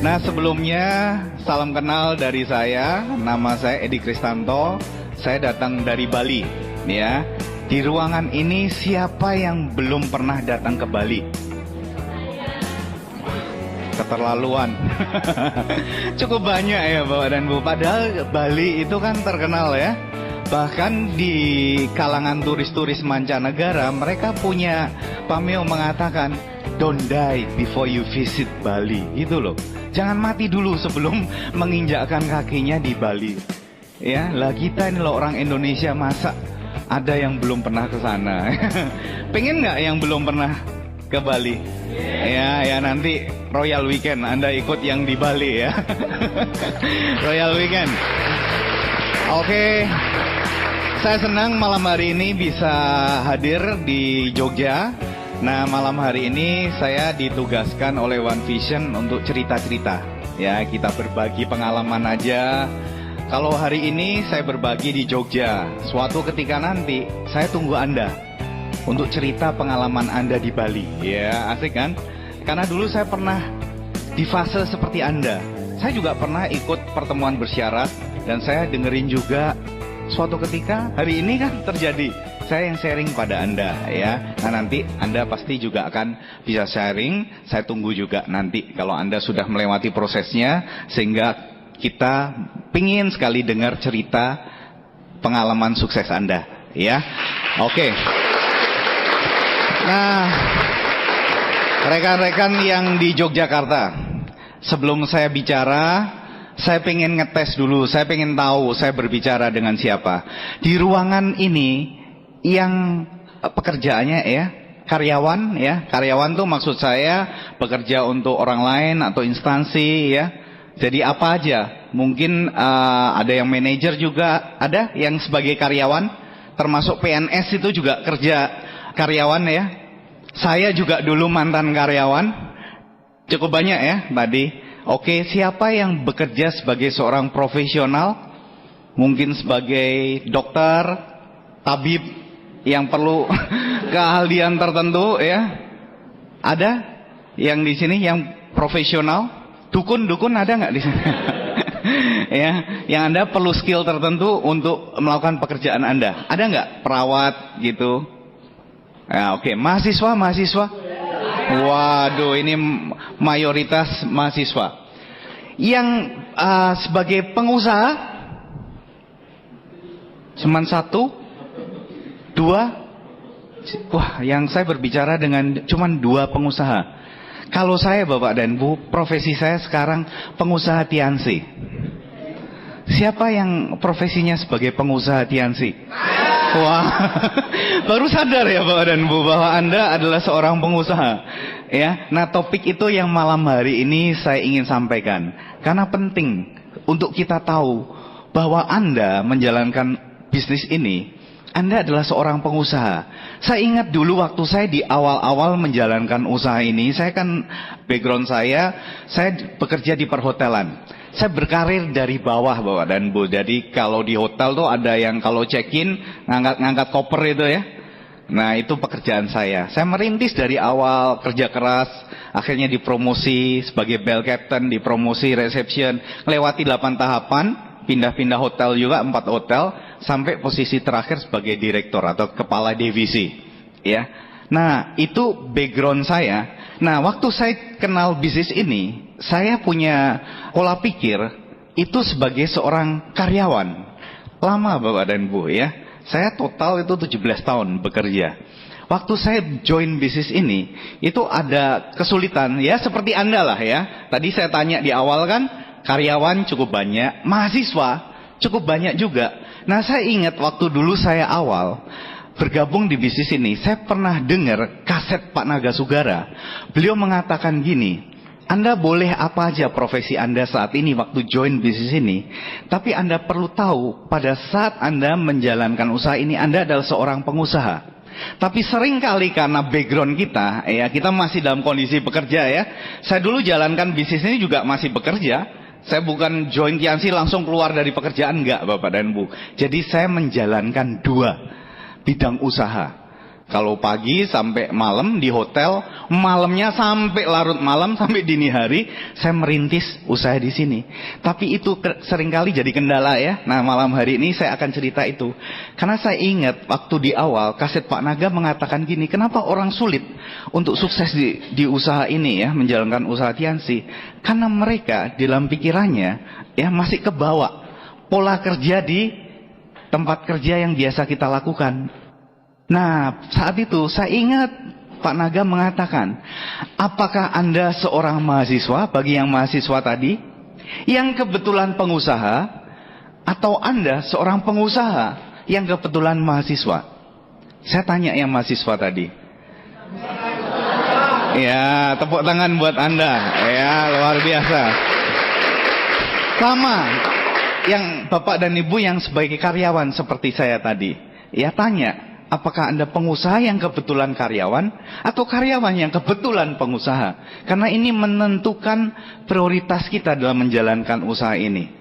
Nah, sebelumnya salam kenal dari saya. Nama saya Edi Kristanto. Saya datang dari Bali, ya. Di ruangan ini siapa yang belum pernah datang ke Bali? Keterlaluan. Cukup banyak ya Bapak dan Bu. Padahal Bali itu kan terkenal ya. Bahkan di kalangan turis-turis mancanegara, mereka punya pameo mengatakan, don't die before you visit Bali. Gitu loh. Jangan mati dulu sebelum menginjakkan kakinya di Bali. Ya, lah kita ini loh orang Indonesia, masa ada yang belum pernah ke sana. Pengen nggak yang belum pernah ke Bali? Ya nanti Royal Weekend Anda ikut yang di Bali ya. Royal Weekend. Oke. Saya senang malam hari ini bisa hadir di Jogja. Nah, malam hari ini saya ditugaskan oleh One Vision untuk cerita-cerita. Ya, kita berbagi pengalaman aja. Kalau hari ini saya berbagi di Jogja, suatu ketika nanti saya tunggu Anda untuk cerita pengalaman Anda di Bali. Ya, asik kan? Karena dulu saya pernah di fase seperti Anda. Saya juga pernah ikut pertemuan bersyarat dan saya dengerin juga suatu ketika hari ini kan terjadi. Saya yang sharing pada Anda ya. Nah, nanti Anda pasti juga akan bisa sharing. Saya tunggu juga nanti kalau Anda sudah melewati prosesnya, sehingga kita pingin sekali dengar cerita pengalaman sukses Anda ya. Oke. Nah, rekan-rekan yang di Yogyakarta, sebelum saya bicara, saya pengen ngetes dulu. Saya pengen tahu saya berbicara dengan siapa. Di ruangan ini yang pekerjaannya ya karyawan ya. Karyawan tuh maksud saya bekerja untuk orang lain atau instansi ya. Jadi apa aja? Mungkin ada yang manajer juga, ada yang sebagai karyawan, termasuk PNS itu juga kerja karyawan ya. Saya juga dulu mantan karyawan. Cukup banyak ya tadi. Oke, siapa yang bekerja sebagai seorang profesional? Mungkin sebagai dokter, tabib yang perlu keahlian tertentu ya. Ada yang di sini yang profesional? Dukun ada nggak di sini? Ya, yang Anda perlu skill tertentu untuk melakukan pekerjaan Anda. Ada nggak perawat gitu? Ya, oke. Mahasiswa. Waduh, ini mayoritas mahasiswa. Yang sebagai pengusaha cuman 1, 2. Wah, yang saya berbicara dengan cuman 2 pengusaha. Kalau saya Bapak dan Bu, profesi saya sekarang pengusaha Tiansi. Siapa yang profesinya sebagai pengusaha Tiansi? Wah, baru sadar ya Bapak dan Bu bahwa Anda adalah seorang pengusaha. Ya, nah topik itu yang malam hari ini saya ingin sampaikan. Karena penting untuk kita tahu bahwa Anda menjalankan bisnis ini, Anda adalah seorang pengusaha. Saya ingat dulu waktu saya di awal-awal menjalankan usaha ini, saya kan background saya bekerja di perhotelan. Saya berkarir dari bawah Bapak dan Bu. Jadi kalau di hotel tuh ada yang kalau check-in ngangkat koper itu ya. Nah, itu pekerjaan saya. Saya merintis dari awal, kerja keras, akhirnya dipromosi sebagai bell captain, dipromosi reception, melewati 8 tahapan, pindah-pindah hotel juga 4 hotel, sampai posisi terakhir sebagai direktur atau kepala divisi. Ya. Nah, itu background saya. Nah, waktu saya kenal bisnis ini, saya punya pola pikir itu sebagai seorang karyawan. Lama Bapak dan Bu ya. Saya total itu 17 tahun bekerja. Waktu saya join bisnis ini, itu ada kesulitan ya seperti Anda lah ya. Tadi saya tanya di awal kan, karyawan cukup banyak, mahasiswa cukup banyak juga. Nah, saya ingat waktu dulu saya awal bergabung di bisnis ini, saya pernah dengar kaset Pak Nagasugara. Beliau mengatakan gini, Anda boleh apa aja profesi Anda saat ini waktu join bisnis ini, tapi Anda perlu tahu pada saat Anda menjalankan usaha ini, Anda adalah seorang pengusaha. Tapi seringkali karena background kita, ya kita masih dalam kondisi bekerja ya. Saya dulu jalankan bisnis ini juga masih bekerja. Saya bukan join Tiansi langsung keluar dari pekerjaan, enggak Bapak dan Bu. Jadi saya menjalankan 2 bidang usaha. Kalau pagi sampai malam di hotel, malamnya sampai larut malam, sampai dini hari, saya merintis usaha di sini. Tapi itu seringkali jadi kendala ya. Nah, malam hari ini saya akan cerita itu. Karena saya ingat waktu di awal, kaset Pak Naga mengatakan gini, kenapa orang sulit untuk sukses di usaha ini ya, menjalankan usaha Tiansi? Karena mereka dalam pikirannya ya masih kebawa pola kerja di tempat kerja yang biasa kita lakukan. Nah, saat itu saya ingat Pak Naga mengatakan, apakah Anda seorang mahasiswa, bagi yang mahasiswa tadi, yang kebetulan pengusaha, atau Anda seorang pengusaha yang kebetulan mahasiswa? Saya tanya yang mahasiswa tadi. Ya, tepuk tangan buat Anda. Ya, luar biasa. Sama yang Bapak dan Ibu yang sebagai karyawan seperti saya tadi. Ya, tanya. Apakah Anda pengusaha yang kebetulan karyawan atau karyawan yang kebetulan pengusaha? Karena ini menentukan prioritas kita dalam menjalankan usaha ini.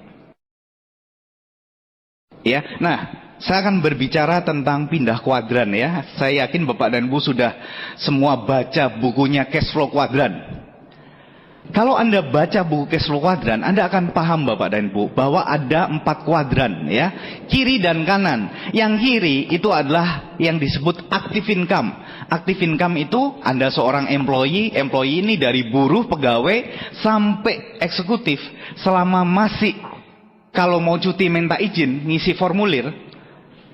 Ya, nah, saya akan berbicara tentang pindah kuadran ya. Saya yakin Bapak dan Ibu sudah semua baca bukunya Cash Flow Quadrant. Kalau Anda baca buku Cash Flow Quadrant, Anda akan paham Bapak dan Ibu bahwa ada 4 kuadran ya, kiri dan kanan. Yang kiri itu adalah yang disebut active income. Active income itu Anda seorang employee ini dari buruh, pegawai sampai eksekutif, selama masih kalau mau cuti minta izin, ngisi formulir,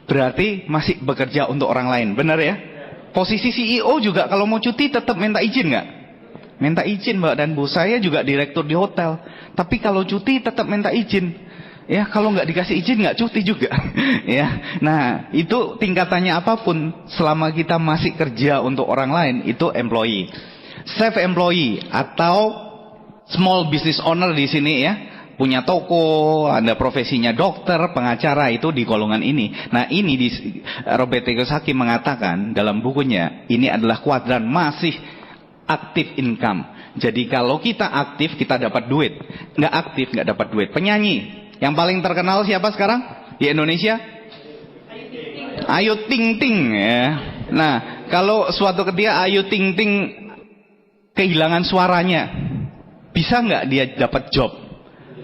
berarti masih bekerja untuk orang lain. Benar ya? Posisi CEO juga kalau mau cuti tetap minta izin nggak? Minta izin Mbak dan Bu. Saya juga direktur di hotel, tapi kalau cuti tetap minta izin. Ya, kalau nggak dikasih izin nggak cuti juga. Ya, nah itu tingkatannya apapun, selama kita masih kerja untuk orang lain, itu employee. Self employee atau small business owner di sini ya, punya toko, Anda profesinya dokter, pengacara, itu di golongan ini. Nah, ini Robert Kiyosaki mengatakan dalam bukunya, ini adalah kuadran masih active income. Jadi kalau kita aktif, kita dapat duit. Nggak aktif, nggak dapat duit. Penyanyi yang paling terkenal siapa sekarang di Indonesia? Ayu Ting Ting ya. Nah, kalau suatu ketika Ayu Ting Ting kehilangan suaranya, bisa nggak dia dapat job?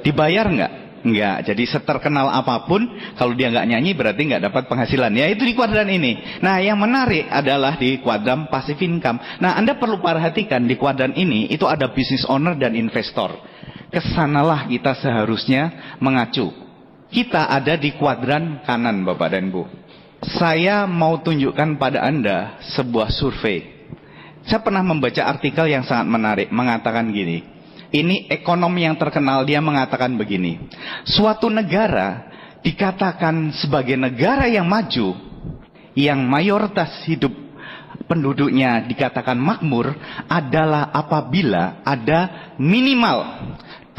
Dibayar nggak? Enggak. Jadi seterkenal apapun, kalau dia nggak nyanyi berarti nggak dapat penghasilan. Ya, itu di kuadran ini. Nah, yang menarik adalah di kuadran passive income. Nah, Anda perlu perhatikan di kuadran ini itu ada business owner dan investor. Kesanalah kita seharusnya mengacu. Kita ada di kuadran kanan Bapak dan Bu. Saya mau tunjukkan pada Anda sebuah survei. Saya pernah membaca artikel yang sangat menarik, mengatakan gini. Ini ekonom yang terkenal, dia mengatakan begini. Suatu negara dikatakan sebagai negara yang maju, yang mayoritas hidup penduduknya dikatakan makmur, adalah apabila ada minimal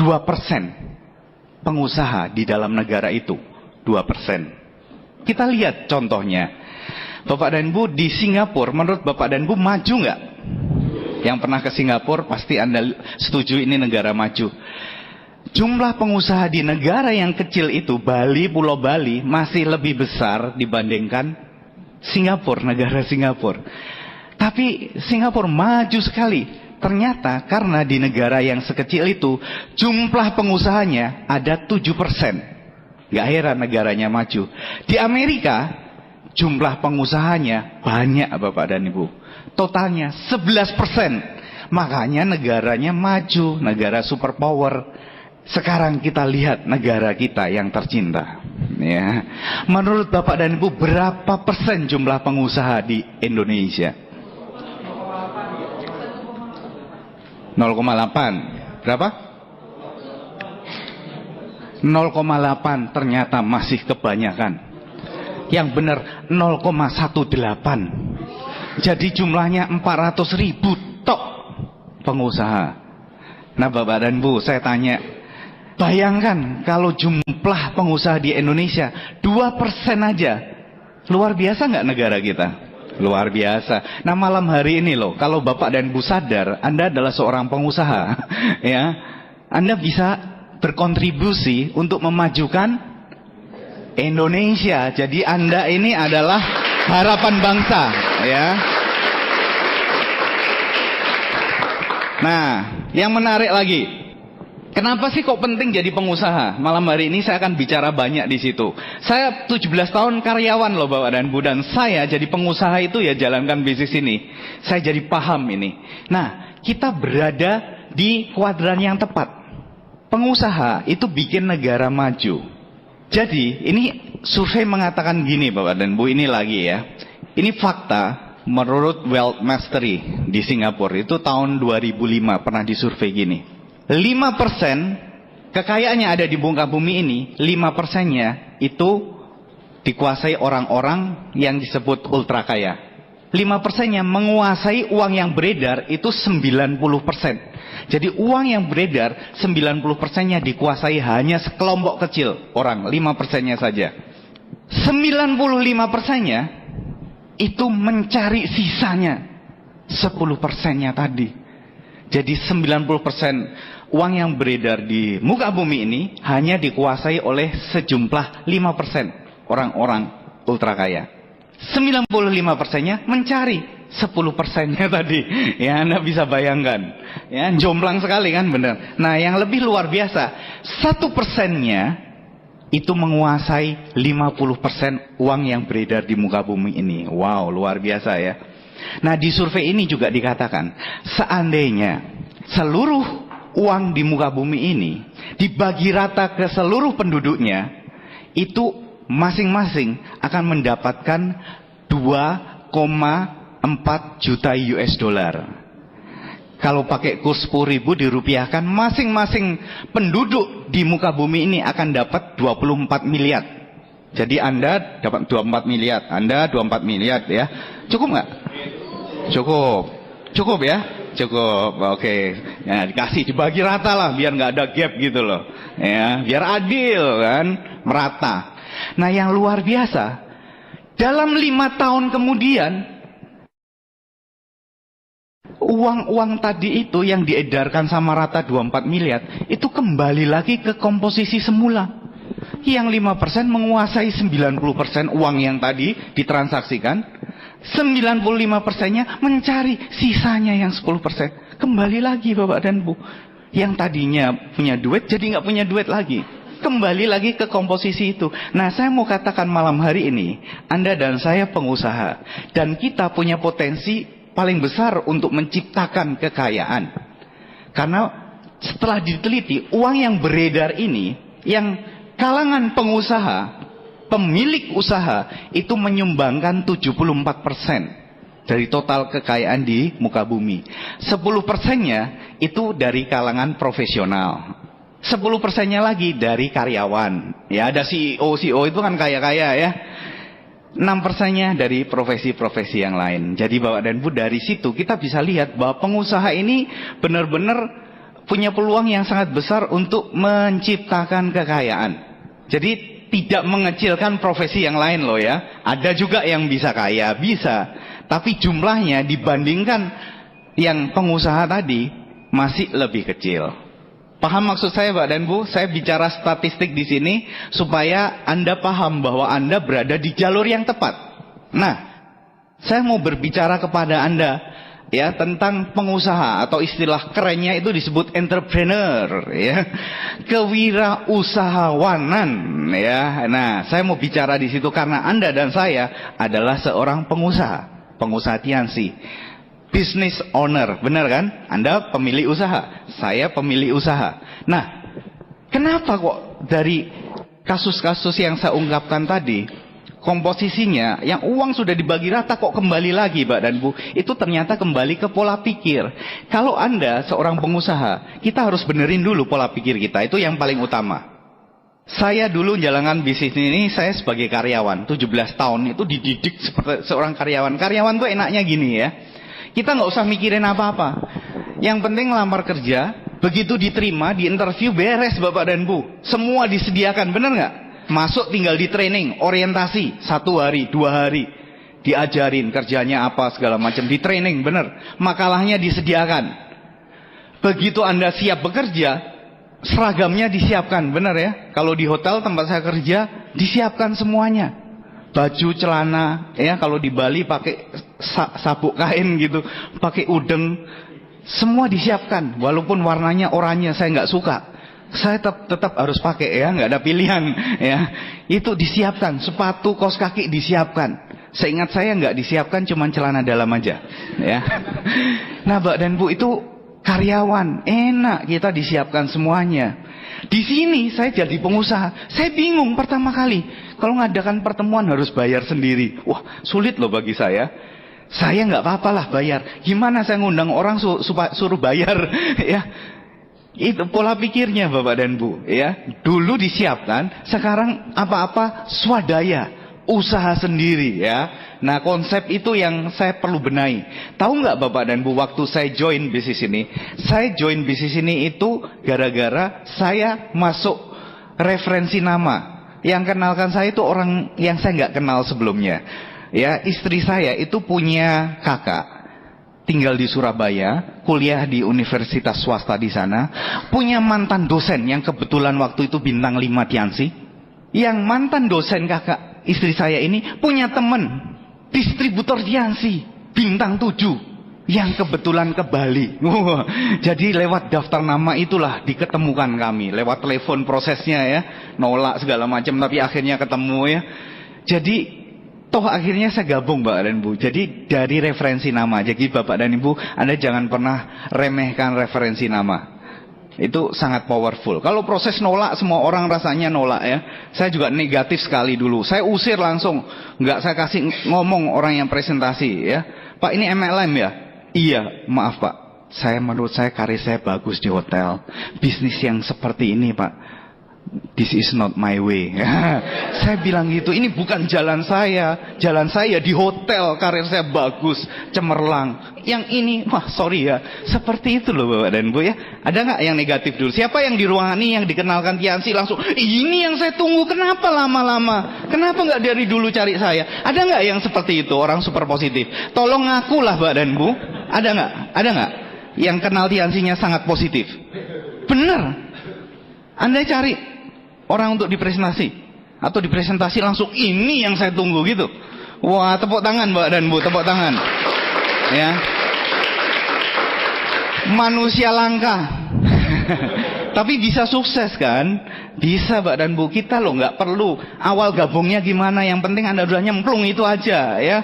2% pengusaha di dalam negara itu. 2%. Kita lihat contohnya. Bapak dan Bu, di Singapura, menurut Bapak dan Bu maju nggak? Yang pernah ke Singapura pasti Anda setuju ini negara maju. Jumlah pengusaha di negara yang kecil itu, Bali, Pulau Bali, masih lebih besar dibandingkan Singapura, negara Singapura. Tapi Singapura maju sekali. Ternyata karena di negara yang sekecil itu, jumlah pengusahanya ada 7%. Gak heran negaranya maju. Di Amerika, jumlah pengusahanya banyak Bapak dan Ibu. Totalnya 11%. Makanya negaranya maju, negara superpower. Sekarang kita lihat negara kita yang tercinta. Ya. Menurut Bapak dan Ibu, berapa persen jumlah pengusaha di Indonesia? 0,8. Berapa? 0,8 ternyata masih kebanyakan. Yang benar 0,18. Jadi jumlahnya 400.000 tok pengusaha. Nah Bapak dan Bu, saya tanya, bayangkan kalau jumlah pengusaha di Indonesia 2% aja. Luar biasa nggak negara kita? Luar biasa. Nah malam hari ini loh, kalau Bapak dan Bu sadar Anda adalah seorang pengusaha, ya, Anda bisa berkontribusi untuk memajukan Indonesia. Jadi Anda ini adalah harapan bangsa, ya. Nah, yang menarik lagi, kenapa sih kok penting jadi pengusaha? Malam hari ini saya akan bicara banyak di situ. Saya 17 tahun karyawan loh Bapak dan Bu, dan saya jadi pengusaha itu ya jalankan bisnis ini. Saya jadi paham ini. Nah, kita berada di kuadran yang tepat. Pengusaha itu bikin negara maju. Jadi, ini survei mengatakan gini Bapak dan Bu, ini lagi ya. Ini fakta. Menurut Wealth Mastery di Singapura itu tahun 2005 pernah disurvei gini. 5% kekayaan yang ada di muka bumi ini, 5%-nya itu dikuasai orang-orang yang disebut ultra kaya. 5%-nya menguasai uang yang beredar itu 90%. Jadi uang yang beredar 90%-nya dikuasai hanya sekelompok kecil orang, 5%-nya saja. 95%-nya itu mencari sisanya 10%-nya tadi. Jadi 90% uang yang beredar di muka bumi ini hanya dikuasai oleh sejumlah 5% orang-orang ultra kaya. 95%-nya mencari 10%-nya tadi. Ya, Anda bisa bayangkan. Ya, jomplang sekali kan, benar. Nah, yang lebih luar biasa, 1%-nya itu menguasai 50% uang yang beredar di muka bumi ini. Wow, luar biasa ya. Nah, di survei ini juga dikatakan, seandainya seluruh uang di muka bumi ini dibagi rata ke seluruh penduduknya, itu masing-masing akan mendapatkan 2,4 juta US dollar. Kalau pakai kurs 10.000 dirupiahkan, masing-masing penduduk di muka bumi ini akan dapat 24 miliar. Jadi Anda dapat 24 miliar, Anda 24 miliar ya. Cukup nggak? Cukup. Cukup ya? Cukup. Oke. Ya, dikasih, dibagi rata lah, biar nggak ada gap gitu loh. Ya, biar adil kan, merata. Nah, yang luar biasa, dalam 5 tahun kemudian, uang-uang tadi itu yang diedarkan sama rata 24 miliar, itu kembali lagi ke komposisi semula. Yang 5% menguasai 90% uang yang tadi ditransaksikan, 95%-nya mencari sisanya yang 10%. Kembali lagi Bapak dan Bu, yang tadinya punya duit jadi nggak punya duit lagi. Kembali lagi ke komposisi itu. Nah, saya mau katakan malam hari ini, Anda dan saya pengusaha, dan kita punya potensi paling besar untuk menciptakan kekayaan. Karena setelah diteliti, uang yang beredar ini, yang kalangan pengusaha, pemilik usaha, itu menyumbangkan 74% dari total kekayaan di muka bumi. 10%-nya itu dari kalangan profesional. 10%-nya lagi dari karyawan. Ya, ada CEO itu kan kaya-kaya ya. 6%-nya dari profesi-profesi yang lain. Jadi Bapak dan Bu, dari situ kita bisa lihat bahwa pengusaha ini benar-benar punya peluang yang sangat besar untuk menciptakan kekayaan. Jadi tidak mengecilkan profesi yang lain loh ya. Ada juga yang bisa kaya, bisa. Tapi jumlahnya dibandingkan yang pengusaha tadi masih lebih kecil. Paham maksud saya Pak dan Bu? Saya bicara statistik di sini supaya Anda paham bahwa Anda berada di jalur yang tepat. Nah, saya mau berbicara kepada Anda ya tentang pengusaha, atau istilah kerennya itu disebut entrepreneur ya. Kewirausahawanan ya. Nah, saya mau bicara di situ karena Anda dan saya adalah seorang pengusaha Tiansi. Business owner, benar kan? Anda pemilik usaha, saya pemilik usaha. Nah, kenapa kok dari kasus-kasus yang saya ungkapkan tadi, komposisinya yang uang sudah dibagi rata kok kembali lagi Pak dan Bu? Itu ternyata kembali ke pola pikir. Kalau Anda seorang pengusaha, kita harus benerin dulu pola pikir kita, itu yang paling utama. Saya dulu jalankan bisnis ini, saya sebagai karyawan 17 tahun itu dididik seperti seorang karyawan. Karyawan tuh enaknya gini ya, kita nggak usah mikirin apa-apa. Yang penting lamar kerja, begitu diterima, di interview beres Bapak dan Bu. Semua disediakan, bener nggak? Masuk tinggal di training, orientasi, 1 hari, 2 hari. Diajarin kerjanya apa, segala macam, di training, bener. Makalahnya disediakan. Begitu Anda siap bekerja, seragamnya disiapkan, bener ya? Kalau di hotel tempat saya kerja, disiapkan semuanya. baju, celana, ya kalau di Bali pakai sabuk kain gitu, pakai udeng, semua disiapkan. Walaupun warnanya oranye saya nggak suka, saya tetap harus pakai, ya nggak ada pilihan, ya. Itu disiapkan, sepatu, kaos kaki disiapkan. Seingat saya nggak disiapkan, cuman celana dalam aja, ya. Nah, Mbak dan Bu, itu karyawan, enak kita disiapkan semuanya. Di sini saya jadi pengusaha, saya bingung pertama kali. Kalau ngadakan pertemuan harus bayar sendiri. Wah, sulit loh bagi saya. Saya nggak apa-apa lah bayar. Gimana saya ngundang orang suruh bayar, ya? Itu pola pikirnya Bapak dan Bu, ya. Dulu disiapkan, sekarang apa-apa swadaya, usaha sendiri, ya. Nah, konsep itu yang saya perlu benahi. Tahu nggak Bapak dan Bu, waktu saya join bisnis ini, saya join bisnis ini itu gara-gara saya masuk referensi nama. Yang kenalkan saya itu orang yang saya nggak kenal sebelumnya. Ya, istri saya itu punya kakak, tinggal di Surabaya, kuliah di universitas swasta di sana, punya mantan dosen yang kebetulan waktu itu bintang 5 Tiansi. Yang mantan dosen kakak istri saya ini punya teman distributor Tiansi bintang 7 yang kebetulan ke Bali. Jadi lewat daftar nama itulah diketemukan kami. Lewat telepon prosesnya, ya, nolak segala macam, tapi akhirnya ketemu, ya. Jadi toh akhirnya saya gabung Mbak dan Bu. Jadi dari referensi nama. Jadi Bapak dan Ibu, Anda jangan pernah remehkan referensi nama. Itu sangat powerful. Kalau proses nolak, semua orang rasanya nolak, ya. Saya juga negatif sekali dulu. Saya usir langsung. Nggak saya kasih ngomong orang yang presentasi, ya. Pak, ini MLM ya? Iya, maaf Pak. Menurut saya karir saya bagus di hotel. Bisnis yang seperti ini Pak, this is not my way. Saya bilang gitu, ini bukan jalan saya. Jalan saya di hotel, karir saya bagus, cemerlang. Yang ini, wah sorry ya. Seperti itu loh Bapak dan Bu, ya. Ada nggak yang negatif dulu? Siapa yang di ruangan ini yang dikenalkan Tiansi langsung, ini yang saya tunggu, kenapa lama-lama? Kenapa nggak dari dulu cari saya? Ada nggak yang seperti itu, orang super positif? Tolong ngakulah Bapak dan Bu. Ada nggak? Ada nggak yang kenal Tiansinya sangat positif? Bener. Anda cari orang untuk dipresentasi, atau dipresentasi langsung, ini yang saya tunggu gitu. Wah, tepuk tangan Mbak dan Bu, tepuk tangan, ya. Manusia langka tapi bisa sukses kan? Bisa Mbak dan Bu. Kita loh nggak perlu awal gabungnya gimana, yang penting Anda udah nyemplung itu aja, ya.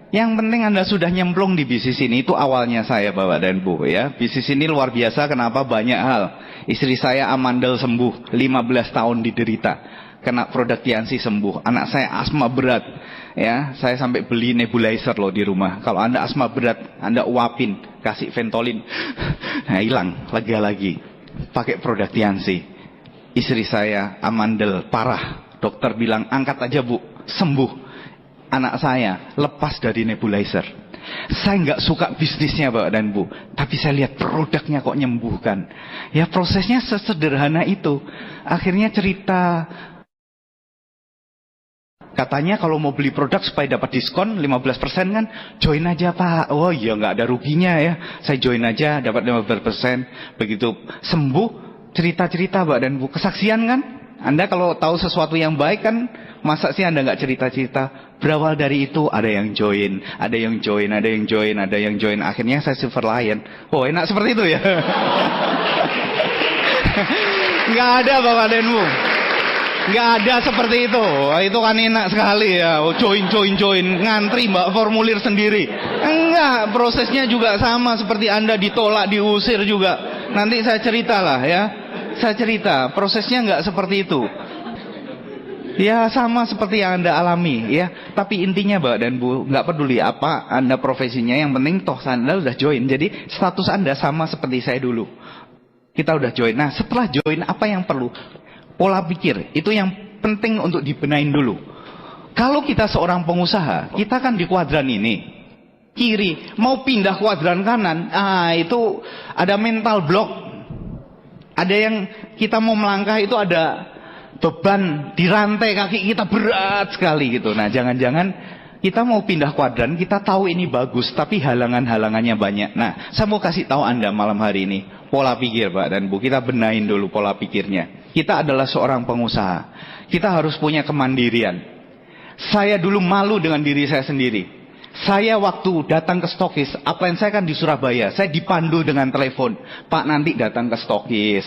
Yang penting Anda sudah nyemplung di bisnis ini. Itu awalnya saya Bapak dan Bu, ya. Bisnis ini luar biasa, kenapa? Banyak hal. Istri saya amandel sembuh, 15 tahun diderita, kena produk Tiansi sembuh. Anak saya asma berat, ya. Saya sampai beli nebulizer loh di rumah. Kalau Anda asma berat, Anda uapin, kasih Ventolin, nah hilang, lega lagi. Pakai produk Tiansi. Istri saya amandel parah, dokter bilang angkat aja Bu, sembuh. Anak saya lepas dari nebulizer. Saya nggak suka bisnisnya Bapak dan Bu, tapi saya lihat produknya kok nyembuhkan. Ya, prosesnya sesederhana itu. Akhirnya cerita, katanya kalau mau beli produk supaya dapat diskon 15% kan, join aja Pak. Oh iya, nggak ada ruginya ya. Saya join aja dapat 15%. Begitu sembuh, cerita-cerita Bapak dan Bu, kesaksian kan? Anda kalau tahu sesuatu yang baik kan, masa sih Anda nggak cerita-cerita? Berawal dari itu, ada yang join, ada yang join, ada yang join, ada yang join. Akhirnya saya Silver Lion. Oh, enak seperti itu ya? Nggak ada Bapak dan Bu, nggak ada seperti itu. Itu kan enak sekali ya. Oh, join, ngantri Mbak, formulir sendiri. Enggak, prosesnya juga sama seperti Anda ditolak, diusir juga. Nanti saya ceritalah ya. Saya cerita, prosesnya nggak seperti itu. Ya sama seperti yang Anda alami, ya. Tapi intinya Mbak dan Bu, nggak peduli apa Anda profesinya, yang penting toh Anda udah join. Jadi status Anda sama seperti saya dulu. Kita udah join. Nah, setelah join apa yang perlu? Pola pikir, itu yang penting untuk dibenahin dulu. Kalau kita seorang pengusaha, kita kan di kuadran ini, kiri, mau pindah kuadran kanan, itu ada mental block. Ada yang kita mau melangkah itu ada beban di rantai kaki kita berat sekali gitu. Nah, jangan-jangan kita mau pindah kuadran, kita tahu ini bagus, tapi halangan-halangannya banyak. Nah, saya mau kasih tahu Anda malam hari ini, pola pikir Pak dan Bu, kita benahin dulu pola pikirnya. Kita adalah seorang pengusaha, kita harus punya kemandirian. Saya dulu malu dengan diri saya sendiri. Saya waktu datang ke stokis, apa yang saya kan di Surabaya, saya dipandu dengan telepon. Pak, nanti datang ke stokis.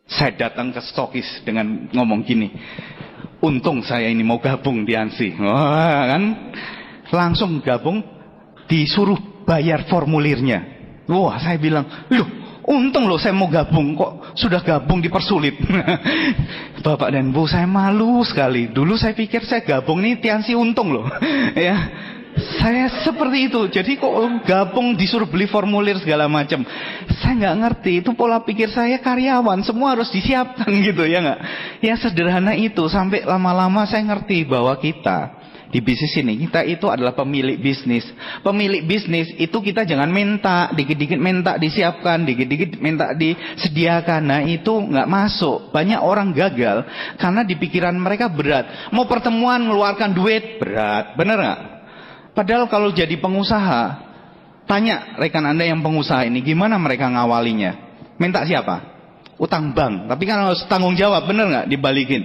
Saya datang ke stokis dengan ngomong gini, untung saya ini mau gabung di ANSI. Wah, kan? Langsung gabung, disuruh bayar formulirnya. Wah, saya bilang, loh, untung loh saya mau gabung, kok sudah gabung dipersulit. Bapak dan Bu, saya malu sekali. Dulu saya pikir saya gabung nih ANSI untung loh. Ya, saya seperti itu. Jadi kok gabung disuruh beli formulir segala macam. Saya nggak ngerti. Itu pola pikir saya karyawan. Semua harus disiapkan gitu ya nggak? Ya sederhana itu. Sampai lama-lama saya ngerti bahwa kita di bisnis ini, kita itu adalah pemilik bisnis. Pemilik bisnis itu kita jangan minta, dikit-dikit minta disiapkan, dikit-dikit minta disediakan. Nah itu nggak masuk. Banyak orang gagal karena di pikiran mereka berat. Mau pertemuan ngeluarkan duit, berat. Bener nggak? Padahal kalau jadi pengusaha, tanya rekan Anda yang pengusaha ini, gimana mereka ngawalinya? Minta siapa? Utang bank. Tapi kan harus tanggung jawab, bener nggak? Dibalikin.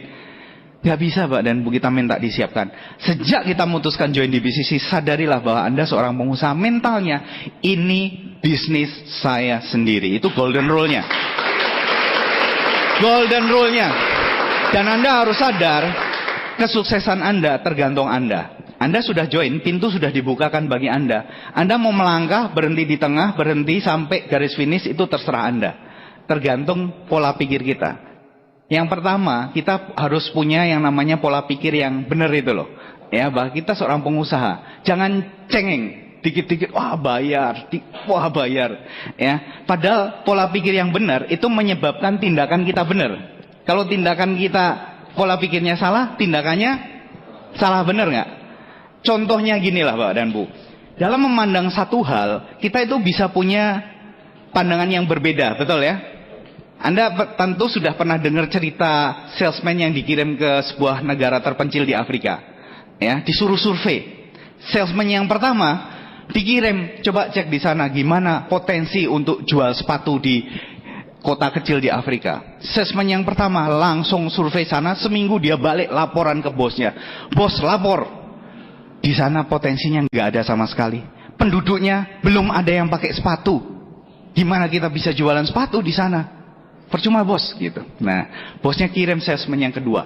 Gak bisa Pak dan Bu kita minta disiapkan. Sejak kita memutuskan join di bisnis, sadarilah bahwa Anda seorang pengusaha, mentalnya ini bisnis saya sendiri. Itu golden rule-nya. Golden rule-nya. Dan Anda harus sadar, kesuksesan Anda tergantung Anda. Anda sudah join, pintu sudah dibukakan bagi Anda. Anda mau melangkah, berhenti di tengah, berhenti sampai garis finish, itu terserah Anda. Tergantung pola pikir kita. Yang pertama, kita harus punya yang namanya pola pikir yang benar itu loh. Ya, bahwa kita seorang pengusaha. Jangan cengeng. Dikit-dikit, wah bayar. Wah bayar. Ya, padahal pola pikir yang benar itu menyebabkan tindakan kita benar. Kalau tindakan kita, pola pikirnya salah, tindakannya salah benar nggak? Contohnya ginilah Pak dan Bu. Dalam memandang satu hal, kita itu bisa punya pandangan yang berbeda, betul ya? Anda tentu sudah pernah dengar cerita salesman yang dikirim ke sebuah negara terpencil di Afrika. Ya, disuruh survei. Salesman yang pertama dikirim, coba cek di sana gimana potensi untuk jual sepatu di kota kecil di Afrika. Salesman yang pertama langsung survei sana, seminggu dia balik laporan ke bosnya. Bos, lapor. Di sana potensinya nggak ada sama sekali. Penduduknya belum ada yang pakai sepatu. Gimana kita bisa jualan sepatu di sana? Percuma bos gitu. Nah, bosnya kirim salesman yang kedua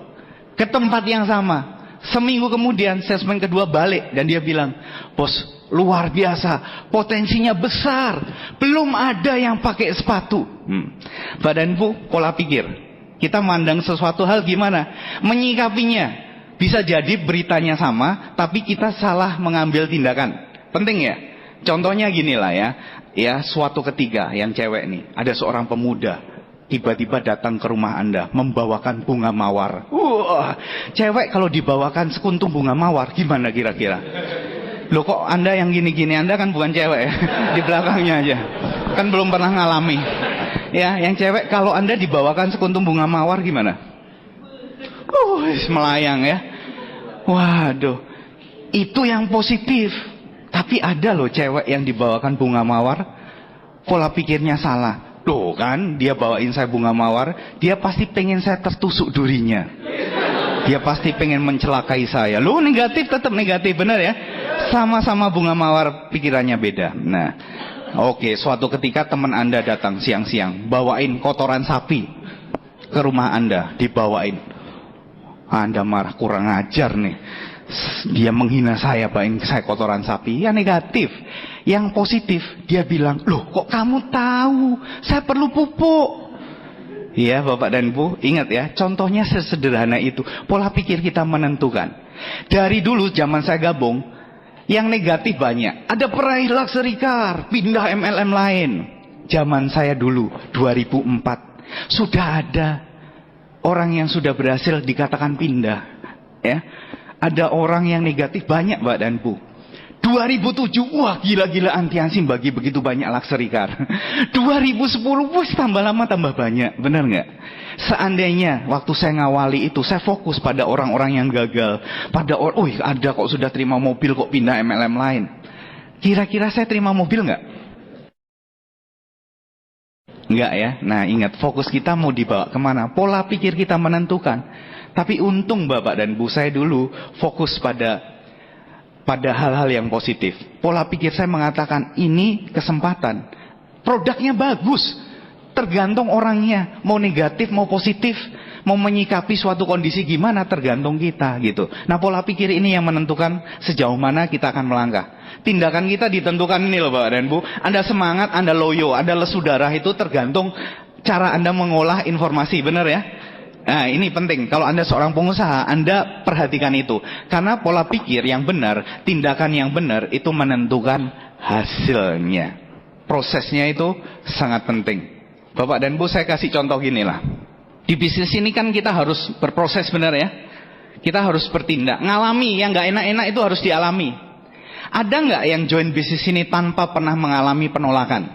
ke tempat yang sama. Seminggu kemudian salesman kedua balik dan dia bilang, bos luar biasa, potensinya besar, belum ada yang pakai sepatu. Badan Bu, pola pikir kita mandang sesuatu hal gimana menyikapinya. Bisa jadi beritanya sama, tapi kita salah mengambil tindakan. Penting ya. Contohnya ginilah ya. Ya, suatu ketika yang cewek nih, ada seorang pemuda tiba-tiba datang ke rumah Anda membawakan bunga mawar. Cewek kalau dibawakan sekuntum bunga mawar gimana kira-kira? Loh kok Anda yang gini-gini, Anda kan bukan cewek ya. Di belakangnya aja. Kan belum pernah ngalami. Ya, yang cewek kalau Anda dibawakan sekuntum bunga mawar gimana? Melayang ya. Waduh. Itu yang positif. Tapi ada loh cewek yang dibawakan bunga mawar, pola pikirnya salah. Loh kan, dia bawain saya bunga mawar, dia pasti pengen saya tertusuk durinya. Dia pasti pengen mencelakai saya. Loh negatif, tetap negatif, benar ya? Sama-sama bunga mawar, pikirannya beda. Nah, oke, suatu ketika teman Anda datang siang-siang, bawain kotoran sapi ke rumah Anda, dibawain. Anda marah, kurang ajar nih. Dia menghina saya, bawain saya kotoran sapi. Ya negatif. Yang positif, dia bilang, loh kok kamu tahu saya perlu pupuk. Iya Bapak dan Bu, ingat ya, contohnya sesederhana itu. Pola pikir kita menentukan. Dari dulu zaman saya gabung, yang negatif banyak. Ada peraih luxury car, pindah MLM lain. Zaman saya dulu 2004 sudah ada orang yang sudah berhasil dikatakan pindah. Ya, ada orang yang negatif banyak Pak dan Bu. 2007, wah gila-gilaan Tianxin bagi begitu banyak luxury car. 2010, wah tambah lama tambah banyak, benar nggak? Seandainya waktu saya ngawali itu, saya fokus pada orang-orang yang gagal, pada ada kok sudah terima mobil kok pindah MLM lain. Kira-kira saya terima mobil nggak? Enggak ya. Nah ingat, fokus kita mau dibawa kemana? Pola pikir kita menentukan. Tapi untung Bapak dan Bu, saya dulu fokus pada hal-hal yang positif. Pola pikir saya mengatakan ini kesempatan. Produknya bagus. Tergantung orangnya, mau negatif mau positif, mau menyikapi suatu kondisi gimana tergantung kita gitu. Nah pola pikir ini yang menentukan sejauh mana kita akan melangkah. Tindakan kita ditentukan ini loh Bapak dan Bu. Anda semangat, Anda loyo, Anda lesu darah itu tergantung cara Anda mengolah informasi, benar ya? Nah ini penting, kalau Anda seorang pengusaha, Anda perhatikan itu. Karena pola pikir yang benar, tindakan yang benar itu menentukan hasilnya. Prosesnya itu sangat penting. Bapak dan Bu, saya kasih contoh gini lah. Di bisnis ini kan kita harus berproses, benar ya? Kita harus bertindak, ngalami yang nggak enak-enak itu harus dialami. Ada nggak yang join bisnis ini tanpa pernah mengalami penolakan?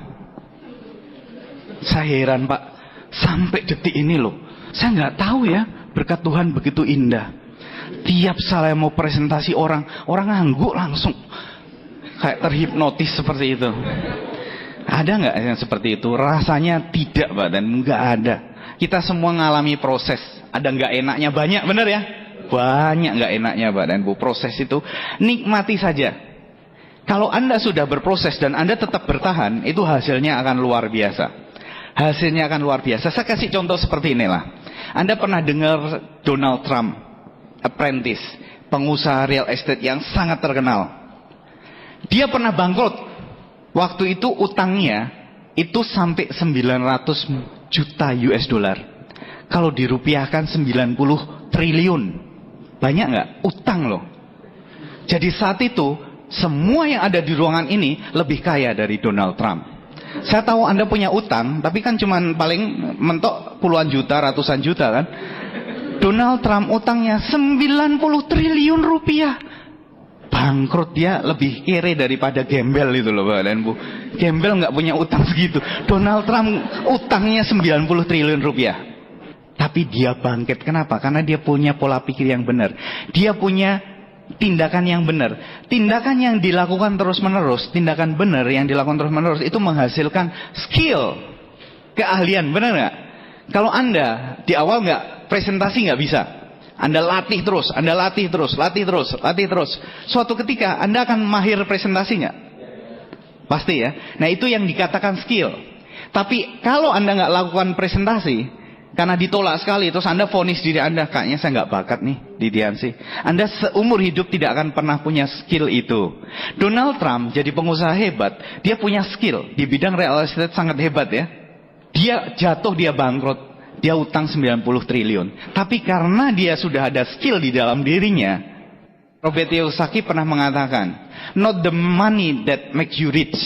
Saya heran Pak, sampai detik ini loh, saya nggak tahu ya, berkat Tuhan begitu indah. Tiap saya mau presentasi orang ngangguk langsung, kayak terhipnotis seperti itu. Ada nggak yang seperti itu? Rasanya tidak Pak, dan nggak ada. Kita semua ngalami proses. Ada nggak enaknya banyak, benar ya? Banyak nggak enaknya Pak dan Bu. Proses itu nikmati saja. Kalau Anda sudah berproses dan Anda tetap bertahan, itu hasilnya akan luar biasa. Hasilnya akan luar biasa. Saya kasih contoh seperti inilah. Anda pernah dengar Donald Trump, apprentice, pengusaha real estate yang sangat terkenal. Dia pernah bangkrut. Waktu itu utangnya itu sampai 900 juta US dollar. Kalau dirupiahkan 90 triliun. Banyak nggak? Utang loh. Jadi saat itu semua yang ada di ruangan ini lebih kaya dari Donald Trump. Saya tahu Anda punya utang, tapi kan cuman paling mentok puluhan juta, ratusan juta kan. Donald Trump utangnya 90 triliun rupiah. Bangkrut, dia lebih kere daripada gembel itu loh Bapak dan Bu. Gembel nggak punya utang segitu. Donald Trump utangnya 90 triliun rupiah. Tapi dia bangkit. Kenapa? Karena dia punya pola pikir yang benar. Dia punya tindakan yang benar. Tindakan yang dilakukan terus-menerus, tindakan benar yang dilakukan terus-menerus itu menghasilkan skill, keahlian, benar nggak? Kalau Anda di awal nggak presentasi nggak bisa. Anda latih terus, Anda latih terus, latih terus, latih terus. Suatu ketika Anda akan mahir presentasinya. Pasti ya. Nah itu yang dikatakan skill. Tapi kalau Anda nggak lakukan presentasi, karena ditolak sekali, terus Anda vonis diri Anda, kayaknya saya nggak bakat nih di Diansi. Anda seumur hidup tidak akan pernah punya skill itu. Donald Trump jadi pengusaha hebat, dia punya skill di bidang real estate sangat hebat ya. Dia jatuh, dia bangkrut. Dia utang 90 triliun. Tapi karena dia sudah ada skill di dalam dirinya, Robert Kiyosaki pernah mengatakan, not the money that makes you rich.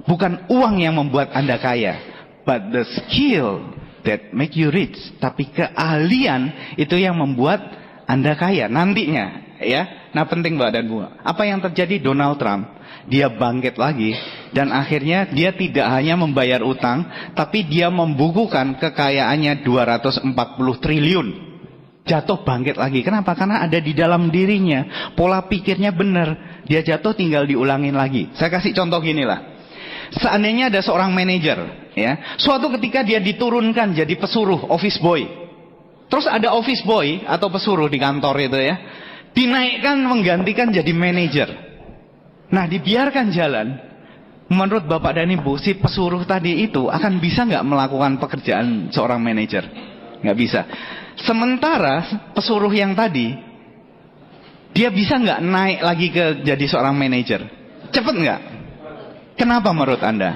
Bukan uang yang membuat Anda kaya, but the skill that make you rich. Tapi keahlian itu yang membuat Anda kaya nantinya, ya. Nah penting Mbak dan Bu. Apa yang terjadi? Donald Trump, dia bangkit lagi dan akhirnya dia tidak hanya membayar utang, tapi dia membukukan kekayaannya 240 triliun. Jatuh bangkit lagi. Kenapa? Karena ada di dalam dirinya. Pola pikirnya benar. Dia jatuh tinggal diulangin lagi. Saya kasih contoh gini lah. Seandainya ada seorang manajer, ya, suatu ketika dia diturunkan jadi pesuruh, office boy. Terus ada office boy atau pesuruh di kantor itu ya, dinaikkan menggantikan jadi manajer. Nah dibiarkan jalan. Menurut Bapak dan Ibu, si pesuruh tadi itu akan bisa nggak melakukan pekerjaan seorang manajer? Nggak bisa. Sementara pesuruh yang tadi, dia bisa nggak naik lagi ke jadi seorang manajer? Cepet nggak? Kenapa menurut Anda?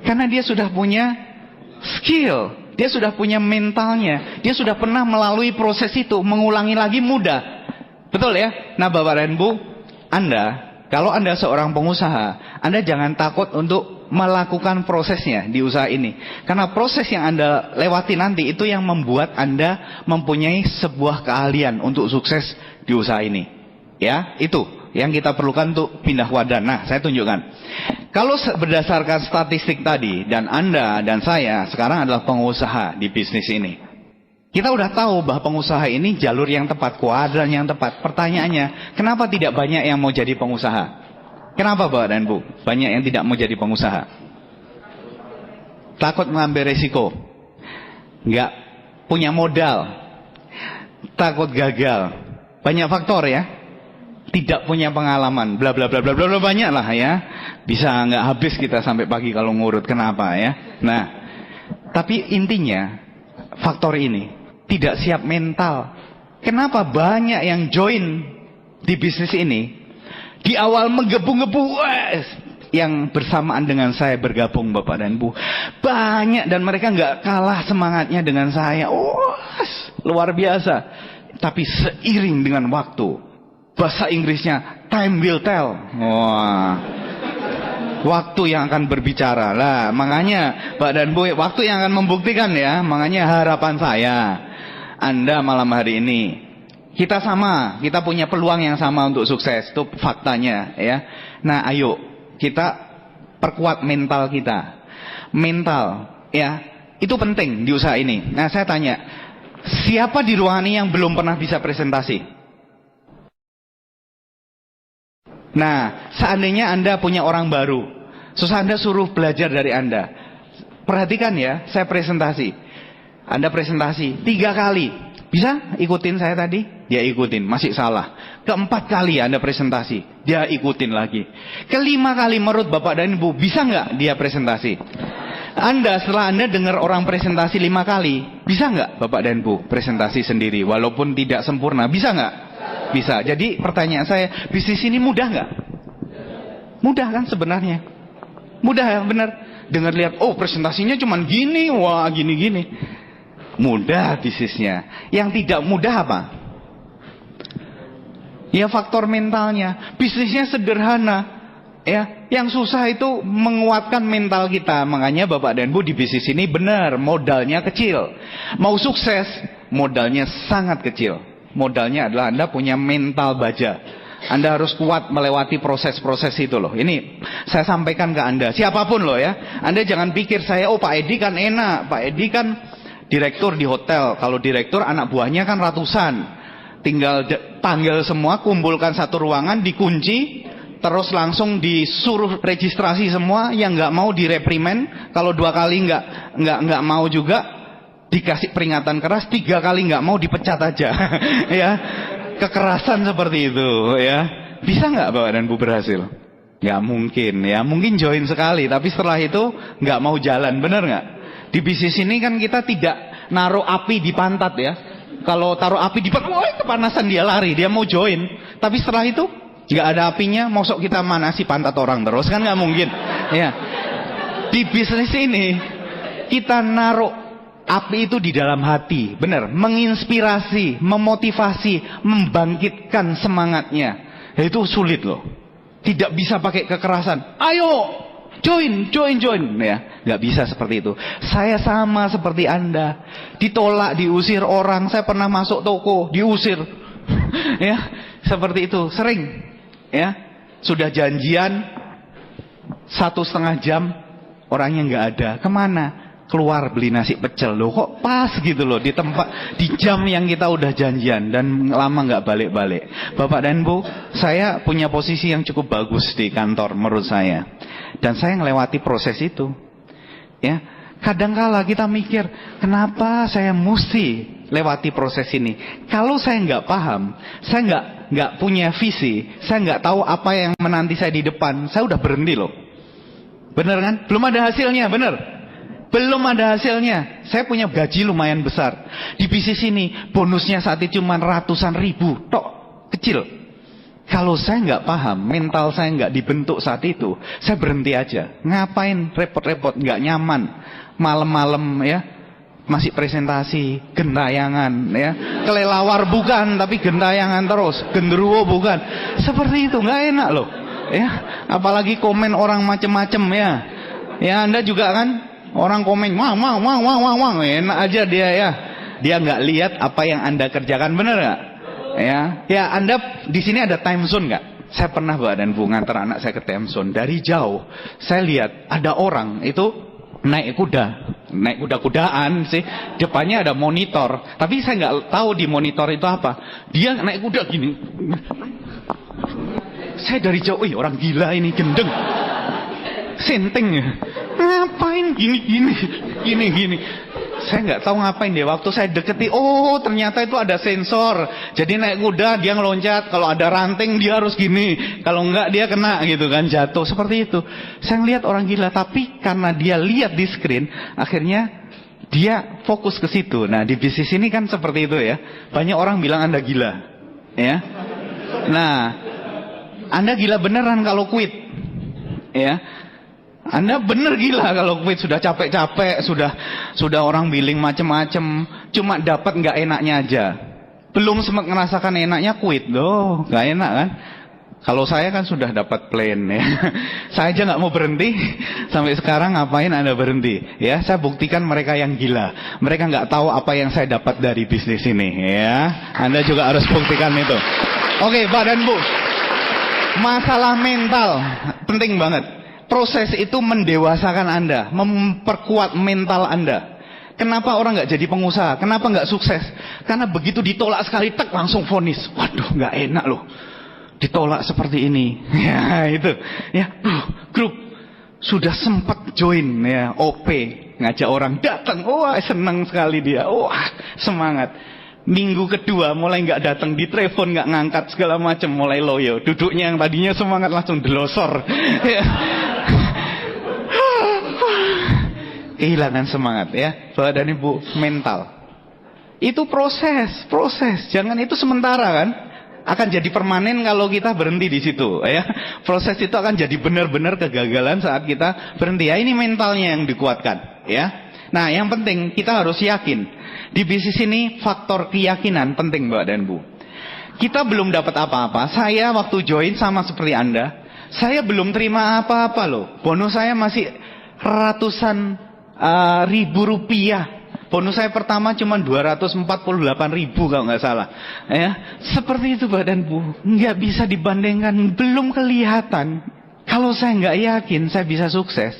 Karena dia sudah punya skill, dia sudah punya mentalnya, dia sudah pernah melalui proses itu, mengulangi lagi mudah. Betul ya? Nah Bapak dan Bu, Anda, kalau Anda seorang pengusaha, Anda jangan takut untuk melakukan prosesnya di usaha ini. Karena proses yang Anda lewati nanti itu yang membuat Anda mempunyai sebuah keahlian untuk sukses di usaha ini. Ya, itu yang kita perlukan untuk pindah wadah. Nah, saya tunjukkan. Kalau berdasarkan statistik tadi, dan Anda dan saya sekarang adalah pengusaha di bisnis ini. Kita udah tahu bahwa pengusaha ini jalur yang tepat, kuadran yang tepat. Pertanyaannya, kenapa tidak banyak yang mau jadi pengusaha? Kenapa Bapak dan Bu? Banyak yang tidak mau jadi pengusaha. takut mengambil resiko, nggak punya modal, takut gagal, banyak faktor ya, tidak punya pengalaman, bla bla bla bla bla, banyak lah ya, bisa nggak habis kita sampai pagi kalau ngurut kenapa ya. Nah, tapi intinya faktor ini tidak siap mental. Kenapa banyak yang join di bisnis ini di awal menggebu-gebu, yang bersamaan dengan saya bergabung Bapak dan Bu banyak, dan mereka nggak kalah semangatnya dengan saya, luar biasa. Tapi seiring dengan waktu, bahasa Inggrisnya time will tell, waktu yang akan berbicara lah. Makanya Pak dan Bu, waktu yang akan membuktikan ya. Makanya harapan saya, Anda malam hari ini, kita sama, kita punya peluang yang sama untuk sukses, itu faktanya ya. Nah ayo kita perkuat mental kita. Mental ya, itu penting di usaha ini. Nah saya tanya, siapa di ruangan ini yang belum pernah bisa presentasi? Nah, seandainya Anda punya orang baru, susah Anda suruh belajar dari Anda. Perhatikan ya, saya presentasi. Anda presentasi 3 kali. Bisa ikutin saya tadi? Dia ikutin, masih salah. Keempat kali Anda presentasi, dia ikutin lagi. Kelima kali menurut Bapak dan Ibu, bisa nggak dia presentasi? Anda setelah Anda dengar orang presentasi 5 kali, bisa nggak Bapak dan Ibu presentasi sendiri? Walaupun tidak sempurna, bisa nggak? Bisa. Jadi pertanyaan saya, bisnis ini mudah nggak? Mudah kan sebenarnya? Mudah ya, benar. Dengar lihat, oh presentasinya cuman gini, wah gini-gini. Mudah bisnisnya. Yang tidak mudah apa? Ya faktor mentalnya. Bisnisnya sederhana. Ya, yang susah itu menguatkan mental kita. Makanya Bapak dan Bu di bisnis ini benar, modalnya kecil. Mau sukses, modalnya sangat kecil. Modalnya adalah Anda punya mental baja. Anda harus kuat melewati proses-proses itu loh. Ini saya sampaikan ke Anda, siapapun loh ya. Anda jangan pikir saya, oh Pak Edi kan enak, Pak Edi kan direktur di hotel. Kalau direktur anak buahnya kan ratusan. Tinggal panggil semua, kumpulkan satu ruangan, dikunci, terus langsung disuruh registrasi semua. Yang nggak mau direprimen. Kalau 2 kali nggak mau juga dikasih peringatan keras. 3 kali nggak mau dipecat aja. Ya, kekerasan seperti itu. Ya, bisa nggak Bapak dan Bu berhasil? Nggak mungkin. Ya, mungkin join sekali, tapi setelah itu nggak mau jalan. Benar nggak? Di bisnis ini kan kita tidak naruh api di pantat ya. Kalau taruh api di pantat, wah kepanasan, dia lari, dia mau join. Tapi setelah itu nggak ada apinya, mosok kita manasi pantat orang terus, kan nggak mungkin. Ya. Di bisnis ini kita naruh api itu di dalam hati, benar, menginspirasi, memotivasi, membangkitkan semangatnya. Itu sulit loh. Tidak bisa pakai kekerasan. Ayo join ya, nggak bisa seperti itu. Saya sama seperti Anda, ditolak, diusir orang. Saya pernah masuk toko, diusir, ya, seperti itu, sering, ya. Sudah janjian 1,5 jam, orangnya nggak ada, kemana? Keluar beli nasi pecel. Loh kok pas gitu loh, di tempat, di jam yang kita udah janjian, dan lama nggak balik-balik. Bapak dan Bu, saya punya posisi yang cukup bagus di kantor menurut saya. Dan saya ngelewati proses itu. Ya, kadangkala kita mikir, kenapa saya mesti lewati proses ini? Kalau saya nggak paham, saya nggak punya visi, saya nggak tahu apa yang menanti saya di depan, saya udah berhenti loh. Bener kan? Belum ada hasilnya, bener? Belum ada hasilnya. Saya punya gaji lumayan besar. Di bisnis ini bonusnya saat itu cuma ratusan ribu, tok, kecil. Kalau saya nggak paham, mental saya nggak dibentuk saat itu, saya berhenti aja. Ngapain repot-repot, nggak nyaman. Malam-malam ya, masih presentasi, gentayangan ya. Kelelawar bukan, tapi gentayangan terus. Genderuwo bukan. Seperti itu, nggak enak loh. Ya, apalagi komen orang macem-macem ya. Ya Anda juga kan, orang komen, wang, enak aja dia ya. Dia nggak lihat apa yang Anda kerjakan, bener nggak? Ya Anda di sini ada time zone nggak? Saya pernah Bapak dan Bu ngantar anak saya ke time zone. Dari jauh saya lihat ada orang itu naik kuda-kudaan sih. Depannya ada monitor, tapi saya nggak tahu di monitor itu apa. Dia naik kuda gini. Saya dari jauh, orang gila ini, gendeng. Sinting ya. Ngapain gini. Saya nggak tahu ngapain deh. Waktu saya deketi, oh ternyata itu ada sensor. Jadi naik kuda dia ngeloncat. Kalau ada ranting dia harus gini. Kalau enggak dia kena gitu kan, jatuh. Seperti itu. Saya ngelihat orang gila. Tapi karena dia lihat di screen, akhirnya dia fokus ke situ. Nah di bisnis ini kan seperti itu ya. Banyak orang bilang Anda gila. Ya. Nah Anda gila beneran kalau quit. Ya. Anda bener gila kalau quit, sudah capek-capek, sudah orang billing macem-macem, cuma dapat nggak enaknya aja. Belum sempat ngerasakan enaknya quit, loh, nggak enak kan? Kalau saya kan sudah dapat plan ya. Saya aja nggak mau berhenti. Sampai sekarang ngapain Anda berhenti? Ya, saya buktikan mereka yang gila. Mereka nggak tahu apa yang saya dapat dari bisnis ini. Ya, Anda juga harus buktikan itu. Oke, Pak dan Bu. Masalah mental penting banget. Proses itu mendewasakan Anda, memperkuat mental Anda. Kenapa orang nggak jadi pengusaha? Kenapa nggak sukses? Karena begitu ditolak sekali, tek langsung vonis. Waduh, nggak enak loh. Ditolak seperti ini. Ya itu. Ya, grup sudah sempat join ya OP, ngajak orang datang. Wah, senang sekali dia. Wah, semangat. Minggu kedua mulai nggak datang, di telepon nggak ngangkat segala macam, mulai loyo. Duduknya yang tadinya semangat langsung delosor. Ya. Kehilangan semangat ya, Bapak dan Ibu, mental. Itu proses. Jangan itu sementara kan. Akan jadi permanen kalau kita berhenti di situ ya. Proses itu akan jadi benar-benar kegagalan saat kita berhenti. Ya ini mentalnya yang dikuatkan ya. Nah, yang penting kita harus yakin. Di bisnis ini faktor keyakinan penting, Mbak dan Bu. Kita belum dapat apa-apa. Saya waktu join sama seperti Anda, saya belum terima apa-apa loh. Bonus saya masih ratusan ribu rupiah. Bonus saya pertama cuma 248.000 kalau nggak salah. Ya, seperti itu Mbak dan Bu. Nggak bisa dibandingkan, belum kelihatan. Kalau saya nggak yakin saya bisa sukses,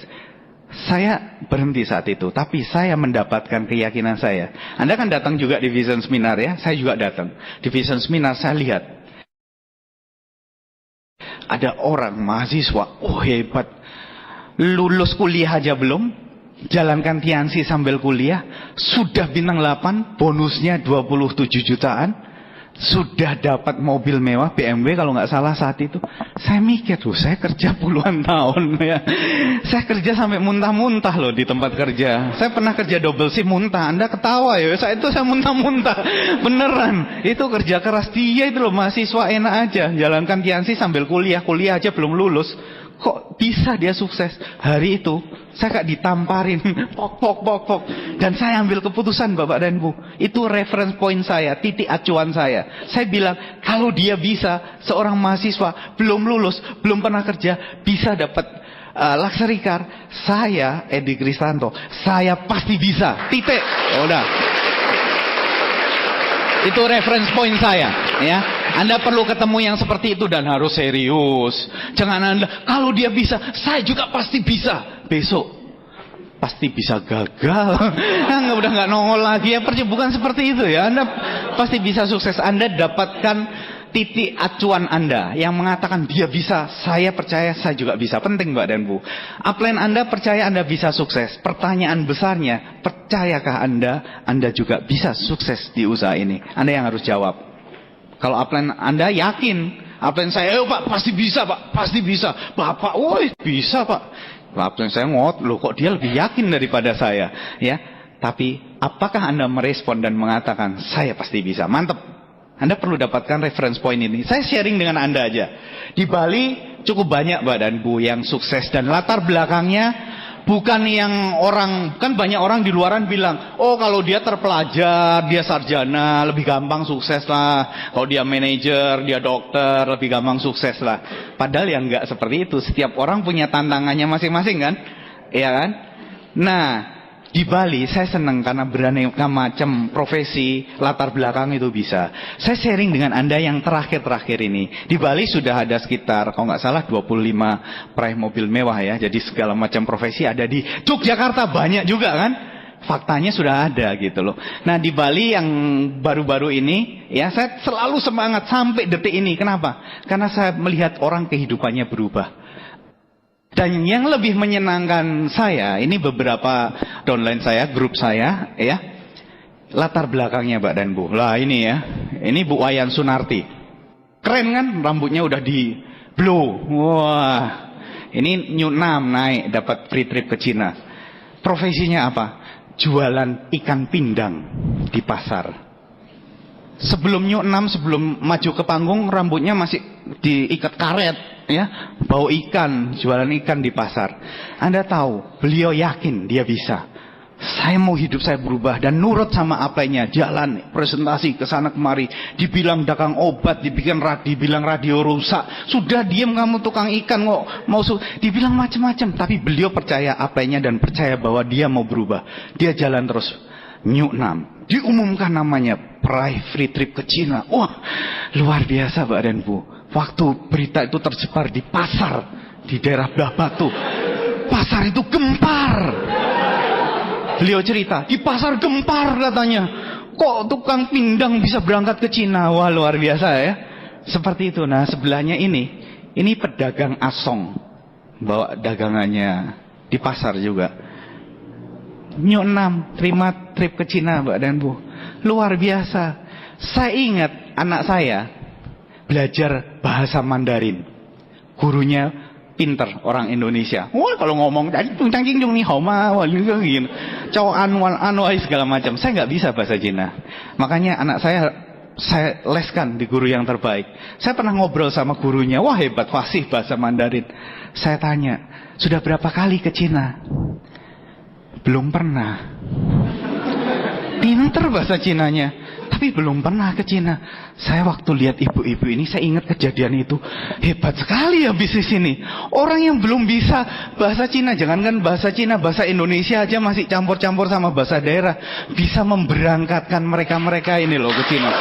saya berhenti saat itu. Tapi saya mendapatkan keyakinan saya. Anda kan datang juga di Vision Seminar ya. Saya juga datang. Di Vision Seminar saya lihat ada orang mahasiswa, oh hebat, lulus kuliah aja belum, jalankan Tiansi sambil kuliah, sudah bintang 8, bonusnya 27 jutaan, sudah dapat mobil mewah BMW kalau nggak salah saat itu. Saya mikir tuh, saya kerja puluhan tahun ya, saya kerja sampai muntah-muntah loh di tempat kerja. Saya pernah kerja double shift muntah. Anda ketawa ya, saya muntah-muntah beneran. Itu kerja keras. Dia itu loh mahasiswa enak aja, jalankan Tiansi sambil kuliah aja belum lulus. Kok bisa dia sukses? Hari itu saya gak ditamparin, pok. Dan saya ambil keputusan Bapak dan Bu. Itu reference point saya, titik acuan saya. Saya bilang, kalau dia bisa, seorang mahasiswa, belum lulus, belum pernah kerja, bisa dapat luxury car. Saya, Edi Kristanto, saya pasti bisa. Titik. Udah. Itu reference point saya, ya. Anda perlu ketemu yang seperti itu dan harus serius. Jangan Anda, kalau dia bisa, saya juga pasti bisa. Besok pasti bisa gagal. Nah, udah nggak nongol lagi ya. Bukan seperti itu ya. Anda pasti bisa sukses. Anda dapatkan titik acuan Anda yang mengatakan dia bisa, saya percaya saya juga bisa. Penting Mbak dan Bu. Upline Anda percaya Anda bisa sukses. Pertanyaan besarnya, percayakah Anda juga bisa sukses di usaha ini? Anda yang harus jawab. Kalau upline Anda yakin, upline saya, Pak pasti bisa Pak, pasti bisa. Bapak, woi bisa Pak. Upline saya loh kok dia lebih yakin daripada saya, ya. Tapi apakah Anda merespon dan mengatakan saya pasti bisa? Mantap. Anda perlu dapatkan reference point ini. Saya sharing dengan Anda aja. Di Bali cukup banyak Mbak dan Bu yang sukses. Dan latar belakangnya bukan yang orang, kan banyak orang di luaran bilang, oh kalau dia terpelajar, dia sarjana, lebih gampang sukses lah. Kalau dia manajer, dia dokter, lebih gampang sukses lah. Padahal yang enggak seperti itu. Setiap orang punya tantangannya masing-masing kan? Iya kan? Nah, di Bali saya senang karena beraneka macam profesi, latar belakang itu bisa. Saya sharing dengan Anda yang terakhir-terakhir ini. Di Bali sudah ada sekitar, kalau nggak salah 25 peraih mobil mewah ya. Jadi segala macam profesi ada di Yogyakarta banyak juga kan. Faktanya sudah ada gitu loh. Nah di Bali yang baru-baru ini, ya saya selalu semangat sampai detik ini. Kenapa? Karena saya melihat orang kehidupannya berubah. Dan yang lebih menyenangkan saya, ini beberapa downline saya, grup saya, ya, latar belakangnya Mbak dan Bu. Lah ini ya, ini Bu Wayan Sunarti. Keren kan, rambutnya udah di blow. Wah, ini New 6 naik, dapat free trip ke Cina. Profesinya apa? Jualan ikan pindang di pasar. Sebelum New 6, sebelum maju ke panggung, rambutnya masih diikat karet, ya, bau ikan, jualan ikan di pasar. Anda tahu, beliau yakin dia bisa. Saya mau hidup saya berubah dan nurut sama apanya, jalan presentasi ke sana kemari, dibilang dagang obat, dibilang radio rusak. Sudah diam kamu tukang ikan kok mau dibilang macam-macam, tapi beliau percaya apanya dan percaya bahwa dia mau berubah. Dia jalan terus. New 6 diumumkan namanya, peraih free trip ke Cina. Wah, luar biasa Mbak dan Bu. Waktu berita itu tersebar di pasar di daerah Belah Batu, pasar itu gempar. Beliau cerita, di pasar gempar katanya. Kok tukang pindang bisa berangkat ke Cina? Wah, luar biasa ya. Seperti itu. Nah, sebelahnya ini pedagang asong, bawa dagangannya di pasar juga. New 6 terima trip ke Cina Mbak dan Bu. Luar biasa. Saya ingat anak saya belajar bahasa Mandarin. Gurunya pinter, orang Indonesia. Wah, kalau ngomong tadi tungcang jung nih homa, wah gitu. Cowan segala macam. Saya nggak bisa bahasa Cina. Makanya anak saya leskan di guru yang terbaik. Saya pernah ngobrol sama gurunya. Wah, hebat, fasih bahasa Mandarin. Saya tanya, sudah berapa kali ke Cina? Belum pernah. Pinter bahasa Cinanya, tapi belum pernah ke Cina. Saya waktu lihat ibu-ibu ini, saya ingat kejadian itu. Hebat sekali ya bisnis ini. Orang yang belum bisa bahasa Cina, jangankan bahasa Cina, bahasa Indonesia aja masih campur-campur sama bahasa daerah, bisa memberangkatkan mereka-mereka ini loh ke Cina.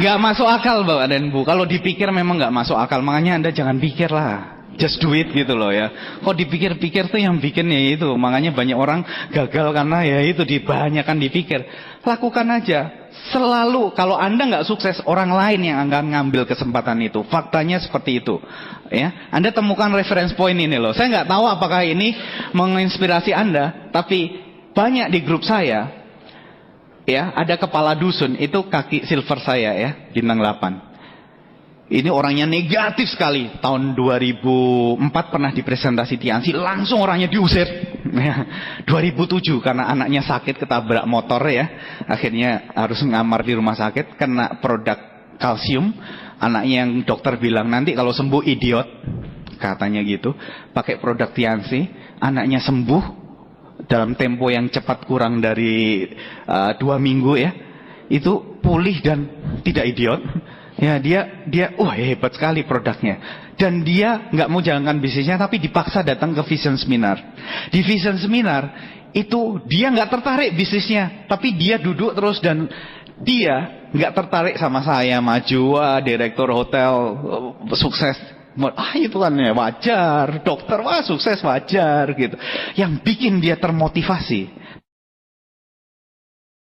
Gak masuk akal Bapak dan Bu. Kalau dipikir memang gak masuk akal. Makanya Anda jangan pikir lah. Just do it gitu loh ya. Kok dipikir-pikir tuh yang bikin ya itu. Makanya banyak orang gagal karena ya itu dibanyakan dipikir. Lakukan aja. Selalu kalau Anda gak sukses, orang lain yang akan ngambil kesempatan itu. Faktanya seperti itu. Ya, Anda temukan reference point ini loh. Saya gak tahu apakah ini menginspirasi Anda. Tapi banyak di grup saya, ya, ada kepala dusun, itu kaki silver saya ya, bintang 8. Ini orangnya negatif sekali. Tahun 2004 pernah dipresentasi Tiansi, langsung orangnya diusir. 2007 karena anaknya sakit ketabrak motor ya, akhirnya harus ngamar di rumah sakit, kena produk kalsium. Anaknya yang dokter bilang nanti kalau sembuh idiot, katanya gitu. Pakai produk Tiansi, anaknya sembuh dalam tempo yang cepat, kurang dari 2 minggu ya, itu pulih dan tidak idiot ya. Dia hebat sekali produknya, dan dia nggak mau jalankan bisnisnya tapi dipaksa datang ke Vision Seminar. Di Vision Seminar itu dia nggak tertarik bisnisnya, tapi dia duduk terus dan dia nggak tertarik sama saya maju, direktur hotel sukses. Itu kan ya wajar, dokter sukses wajar gitu. Yang bikin dia termotivasi,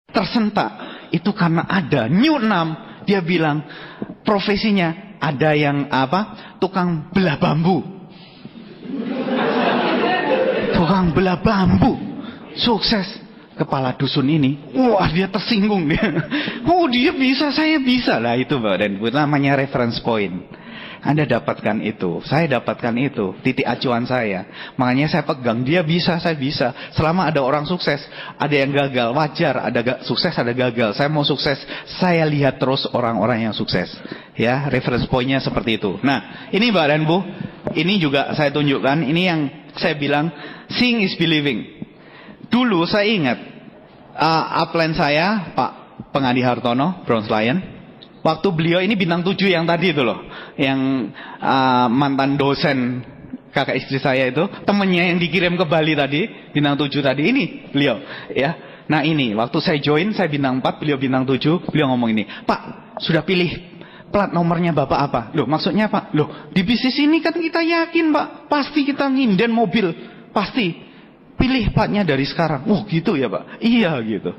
tersentak, itu karena ada New 6. Dia bilang profesinya ada yang tukang belah bambu. Tukang belah bambu sukses. Kepala dusun ini, wah dia tersinggung dia. Oh dia bisa, saya bisa lah itu Mbak, dan itu namanya reference point. Anda dapatkan itu, saya dapatkan itu, titik acuan saya. Makanya saya pegang, dia bisa, saya bisa. Selama ada orang sukses, ada yang gagal, wajar. Ada sukses, ada gagal. Saya mau sukses, saya lihat terus orang-orang yang sukses. Ya, reference point-nya seperti itu. Nah, ini Mbak dan Bu, ini juga saya tunjukkan. Ini yang saya bilang, seeing is believing. Dulu saya ingat, upline saya, Pak Pengadi Hartono, Bronze Lion. Waktu beliau ini bintang 7 yang tadi itu loh, yang mantan dosen kakak istri saya itu, temennya yang dikirim ke Bali tadi, bintang 7 tadi, ini beliau ya. Nah ini, waktu saya join, saya bintang 4, beliau bintang 7, beliau ngomong ini, Pak, sudah pilih plat nomornya Bapak apa? Loh maksudnya Pak, loh di bisnis ini kan kita yakin Pak, pasti kita nginden mobil, pasti pilih platnya dari sekarang. Oh gitu ya Pak? Iya gitu.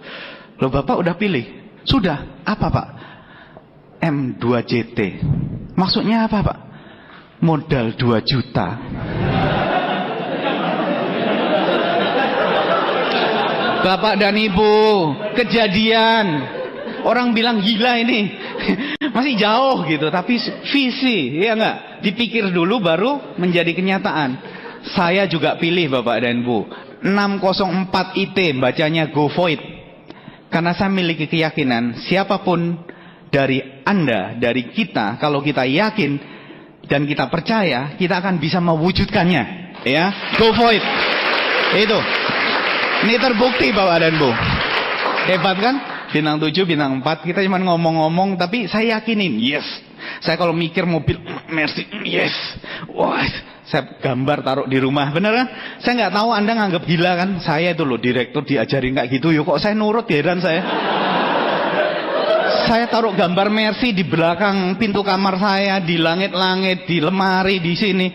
Loh Bapak udah pilih? Sudah, apa Pak? M2JT. Maksudnya apa, Pak? Modal 2 juta. Bapak dan Ibu, kejadian. Orang bilang gila ini. Masih jauh gitu, tapi visi, ya enggak? Dipikir dulu baru menjadi kenyataan. Saya juga pilih Bapak dan Ibu. 604 IT bacanya go for it. Karena saya memiliki keyakinan siapapun dari Anda, dari kita, kalau kita yakin dan kita percaya, kita akan bisa mewujudkannya. Ya, go for it. Itu. Ini terbukti Bapak dan Bu. Hebat kan? Bintang 7, bintang 4, kita cuma ngomong-ngomong, tapi saya yakinin, yes. Saya kalau mikir mobil, Mercy, yes. Wah, saya gambar taruh di rumah, bener kan? Saya nggak tahu Anda nganggap gila kan? Saya itu loh, direktur diajarin kayak gitu, yuk kok saya nurut, heran saya. Saya taruh gambar Mercy di belakang pintu kamar saya, di langit-langit, di lemari, di sini.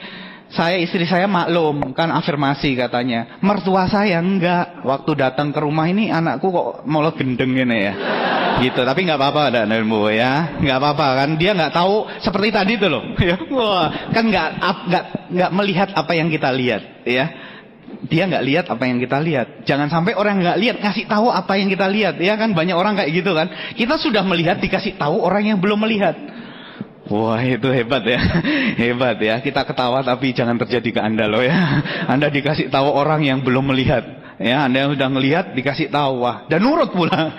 Saya, istri saya maklum, kan afirmasi katanya. Mertua saya enggak. Waktu datang ke rumah ini anakku kok malah gendeng ini ya. Gitu, tapi nggak apa-apa dan Bu ya. Nggak apa-apa kan, dia nggak tahu seperti tadi tuh loh. Wah, kan nggak melihat apa yang kita lihat ya. Dia nggak lihat apa yang kita lihat. Jangan sampai orang nggak lihat ngasih tahu apa yang kita lihat ya kan, banyak orang kayak gitu kan. Kita sudah melihat dikasih tahu orang yang belum melihat. Wah, itu hebat ya. Hebat ya. Kita ketawa tapi jangan terjadi ke Anda loh ya. Anda dikasih tahu orang yang belum melihat. Ya, Anda yang sudah melihat dikasih tahu, wah, dan nurut pula.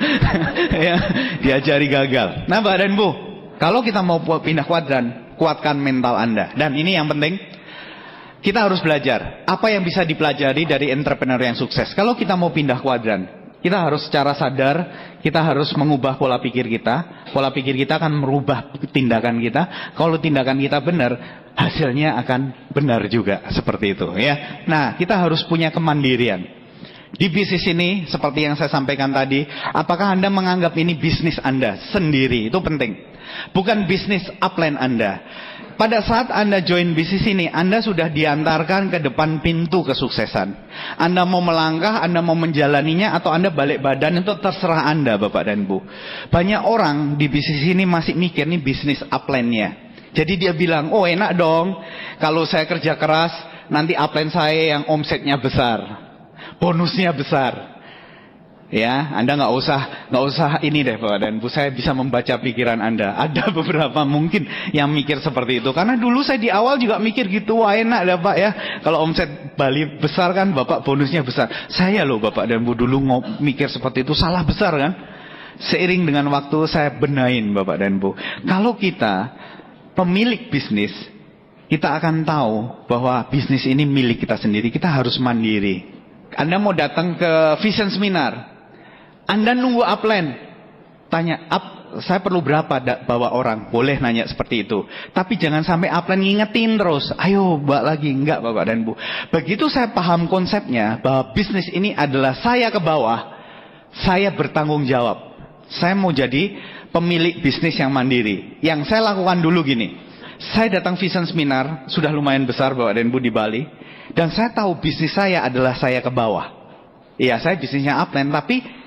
Ya, diajari gagal. Nah, Pak dan Bu, kalau kita mau pindah kuadran, kuatkan mental Anda. Dan ini yang penting, kita harus belajar apa yang bisa dipelajari dari entrepreneur yang sukses. Kalau kita mau pindah kuadran, kita harus secara sadar, kita harus mengubah pola pikir kita. Pola pikir kita akan merubah tindakan kita. Kalau tindakan kita benar, hasilnya akan benar juga. Seperti itu ya. Nah, kita harus punya kemandirian. Di bisnis ini, seperti yang saya sampaikan tadi, apakah Anda menganggap ini bisnis Anda sendiri? Itu penting. Bukan bisnis upline Anda. Pada saat Anda join bisnis ini, Anda sudah diantarkan ke depan pintu kesuksesan. Anda mau melangkah, Anda mau menjalaninya, atau Anda balik badan, itu terserah Anda, Bapak dan Bu. Banyak orang di bisnis ini masih mikir nih bisnis upline-nya. Jadi dia bilang, oh enak dong, kalau saya kerja keras, nanti upline saya yang omsetnya besar, bonusnya besar. Ya, Anda nggak usah ini deh Pak dan Bu, saya bisa membaca pikiran Anda. Ada beberapa mungkin yang mikir seperti itu. Karena dulu saya di awal juga mikir gitu, wah enak dah Pak ya. Kalau omset Bali besar kan Bapak bonusnya besar. Saya loh Bapak dan Bu dulu mikir seperti itu, salah besar kan. Seiring dengan waktu saya benahin Bapak dan Bu. Kalau kita pemilik bisnis, kita akan tahu bahwa bisnis ini milik kita sendiri. Kita harus mandiri. Anda mau datang ke vision seminar, Anda nunggu upline, tanya, saya perlu berapa bawa orang? Boleh nanya seperti itu. Tapi jangan sampai upline ngingetin terus, ayo Mbak lagi. Enggak Bapak dan Bu. Begitu saya paham konsepnya, bahwa bisnis ini adalah saya ke bawah, saya bertanggung jawab. Saya mau jadi pemilik bisnis yang mandiri. Yang saya lakukan dulu gini, saya datang vision seminar, sudah lumayan besar Bapak dan Bu di Bali. Dan saya tahu bisnis saya adalah saya ke bawah. Iya, saya bisnisnya upline, tapi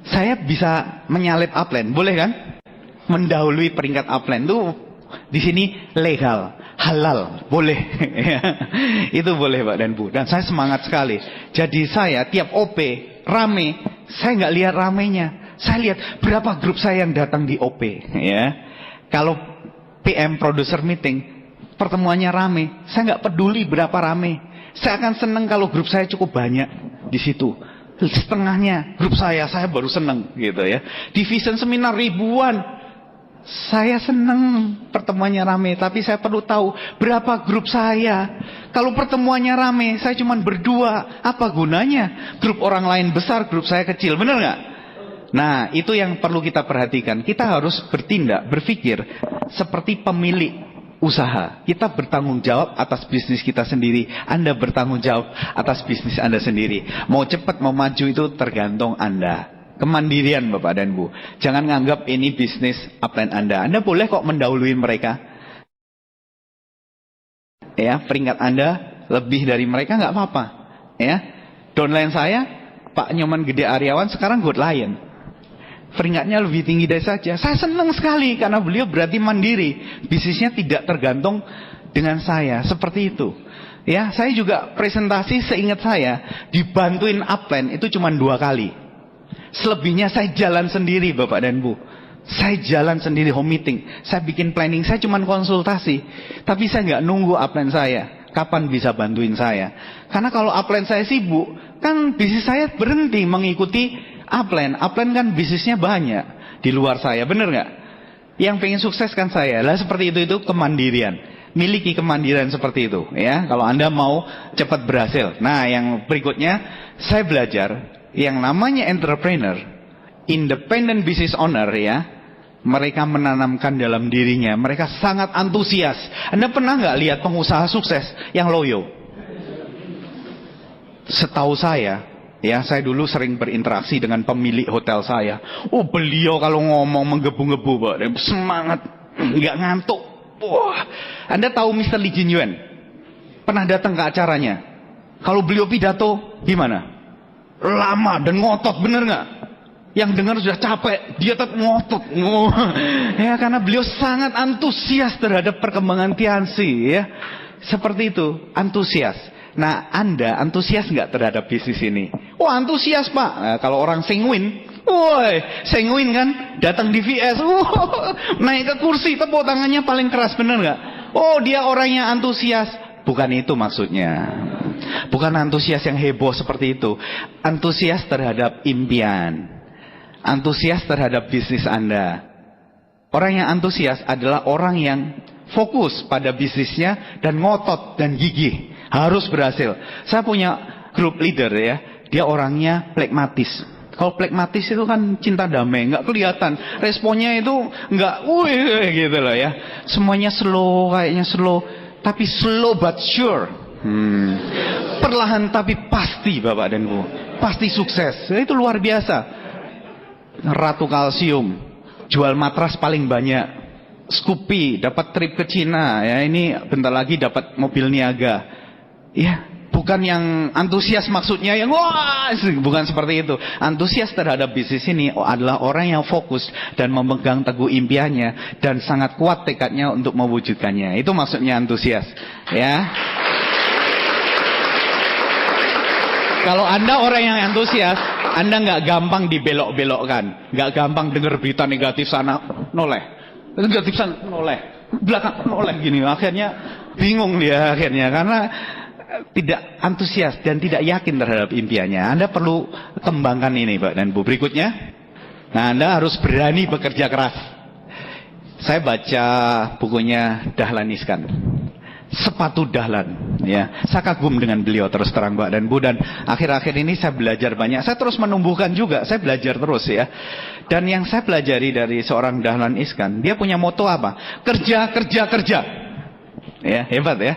saya bisa menyalip upline, boleh kan? Mendahului peringkat upline itu di sini legal, halal, boleh. Itu boleh Pak dan Bu. Dan saya semangat sekali. Jadi saya tiap OP rame, saya nggak lihat ramenya, saya lihat berapa grup saya yang datang di OP. Ya, kalau PM producer meeting, pertemuannya rame, saya nggak peduli berapa rame. Saya akan senang kalau grup saya cukup banyak di situ. Setengahnya grup saya baru senang gitu ya. Division seminar ribuan, saya senang pertemuannya rame. Tapi saya perlu tahu berapa grup saya. Kalau pertemuannya rame, saya cuma berdua, apa gunanya? Grup orang lain besar, grup saya kecil, benar nggak? Nah, itu yang perlu kita perhatikan. Kita harus bertindak, berpikir seperti pemilik usaha. Kita bertanggung jawab atas bisnis kita sendiri. Anda bertanggung jawab atas bisnis Anda sendiri. Mau cepat, mau maju itu tergantung Anda. Kemandirian Bapak dan Bu. Jangan nganggap ini bisnis upline Anda. Anda boleh kok mendahului mereka. Ya, peringkat Anda lebih dari mereka nggak apa-apa. Ya, downline saya Pak Nyoman Gede Aryawan sekarang Good Lion. peringkatnya lebih tinggi dari saya. Saya senang sekali karena beliau berarti mandiri. Bisnisnya tidak tergantung dengan saya. Seperti itu. Ya, saya juga presentasi seingat saya dibantuin upline itu cuma 2 kali. Selebihnya saya jalan sendiri Bapak dan Bu. Saya jalan sendiri home meeting. Saya bikin planning, saya cuma konsultasi. Tapi saya nggak nunggu upline saya. Kapan bisa bantuin saya? Karena kalau upline saya sibuk, kan bisnis saya berhenti mengikuti upline. Upline kan bisnisnya banyak di luar saya, bener nggak? Yang pengen sukses kan saya. Lah seperti itu kemandirian. Miliki kemandirian seperti itu, ya. Kalau Anda mau cepat berhasil. Nah, yang berikutnya saya belajar yang namanya entrepreneur, independent business owner, ya. Mereka menanamkan dalam dirinya, mereka sangat antusias. Anda pernah nggak lihat pengusaha sukses yang loyo? Setahu saya, ya, saya dulu sering berinteraksi dengan pemilik hotel saya. Oh, beliau kalau ngomong menggebu-gebu, Pak, semangat, nggak ngantuk. Wah, Anda tahu Mr. Lee Jin Yuan? Pernah datang ke acaranya? Kalau beliau pidato, gimana? Lama dan ngotot, bener nggak? Yang dengar sudah capek, dia tetap ngotot. Ya, karena beliau sangat antusias terhadap perkembangan Tianxi, ya. Seperti itu, antusias. Nah, Anda antusias nggak terhadap bisnis ini? Wah, antusias, Pak. Nah, kalau orang sanguin, woi, sanguin kan, datang di VS, naik ke kursi, tepuk tangannya paling keras, bener nggak? Oh, dia orangnya antusias. Bukan itu maksudnya. Bukan antusias yang heboh seperti itu. Antusias terhadap impian. Antusias terhadap bisnis Anda. Orang yang antusias adalah orang yang fokus pada bisnisnya dan ngotot dan gigih. Harus berhasil. Saya punya grup leader, ya. Dia orangnya pragmatis. Kalau pragmatis itu kan cinta damai, nggak kelihatan. Responnya itu nggak, gitu loh, ya. Semuanya slow, kayaknya slow, tapi slow but sure. Perlahan tapi pasti, Bapak dan Bu. Pasti sukses. Itu luar biasa. Ratu Kalsium, jual matras paling banyak. Scoopy dapat trip ke Cina, ya. Ini bentar lagi dapat mobil niaga. Ya, bukan yang antusias maksudnya yang wah, bukan seperti itu. Antusias terhadap bisnis ini adalah orang yang fokus dan memegang teguh impiannya dan sangat kuat tekadnya untuk mewujudkannya. Itu maksudnya antusias, ya. Kalau Anda orang yang antusias, Anda nggak gampang dibelok-belokkan, nggak gampang dengar berita negatif sana, noleh, negatif sana, noleh, belakang, noleh gini. Akhirnya bingung dia akhirnya karena tidak antusias dan tidak yakin terhadap impiannya. Anda perlu kembangkan ini, Pak dan Bu. Berikutnya, nah, Anda harus berani bekerja keras. Saya baca bukunya Dahlan Iskan, Sepatu Dahlan, ya. Saya kagum dengan beliau terus terang, Pak dan Bu, dan akhir-akhir ini saya belajar banyak. Saya terus menumbuhkan juga, saya belajar terus, ya. Dan yang saya pelajari dari seorang Dahlan Iskan, dia punya moto apa? Kerja, kerja, kerja. Ya, hebat, ya.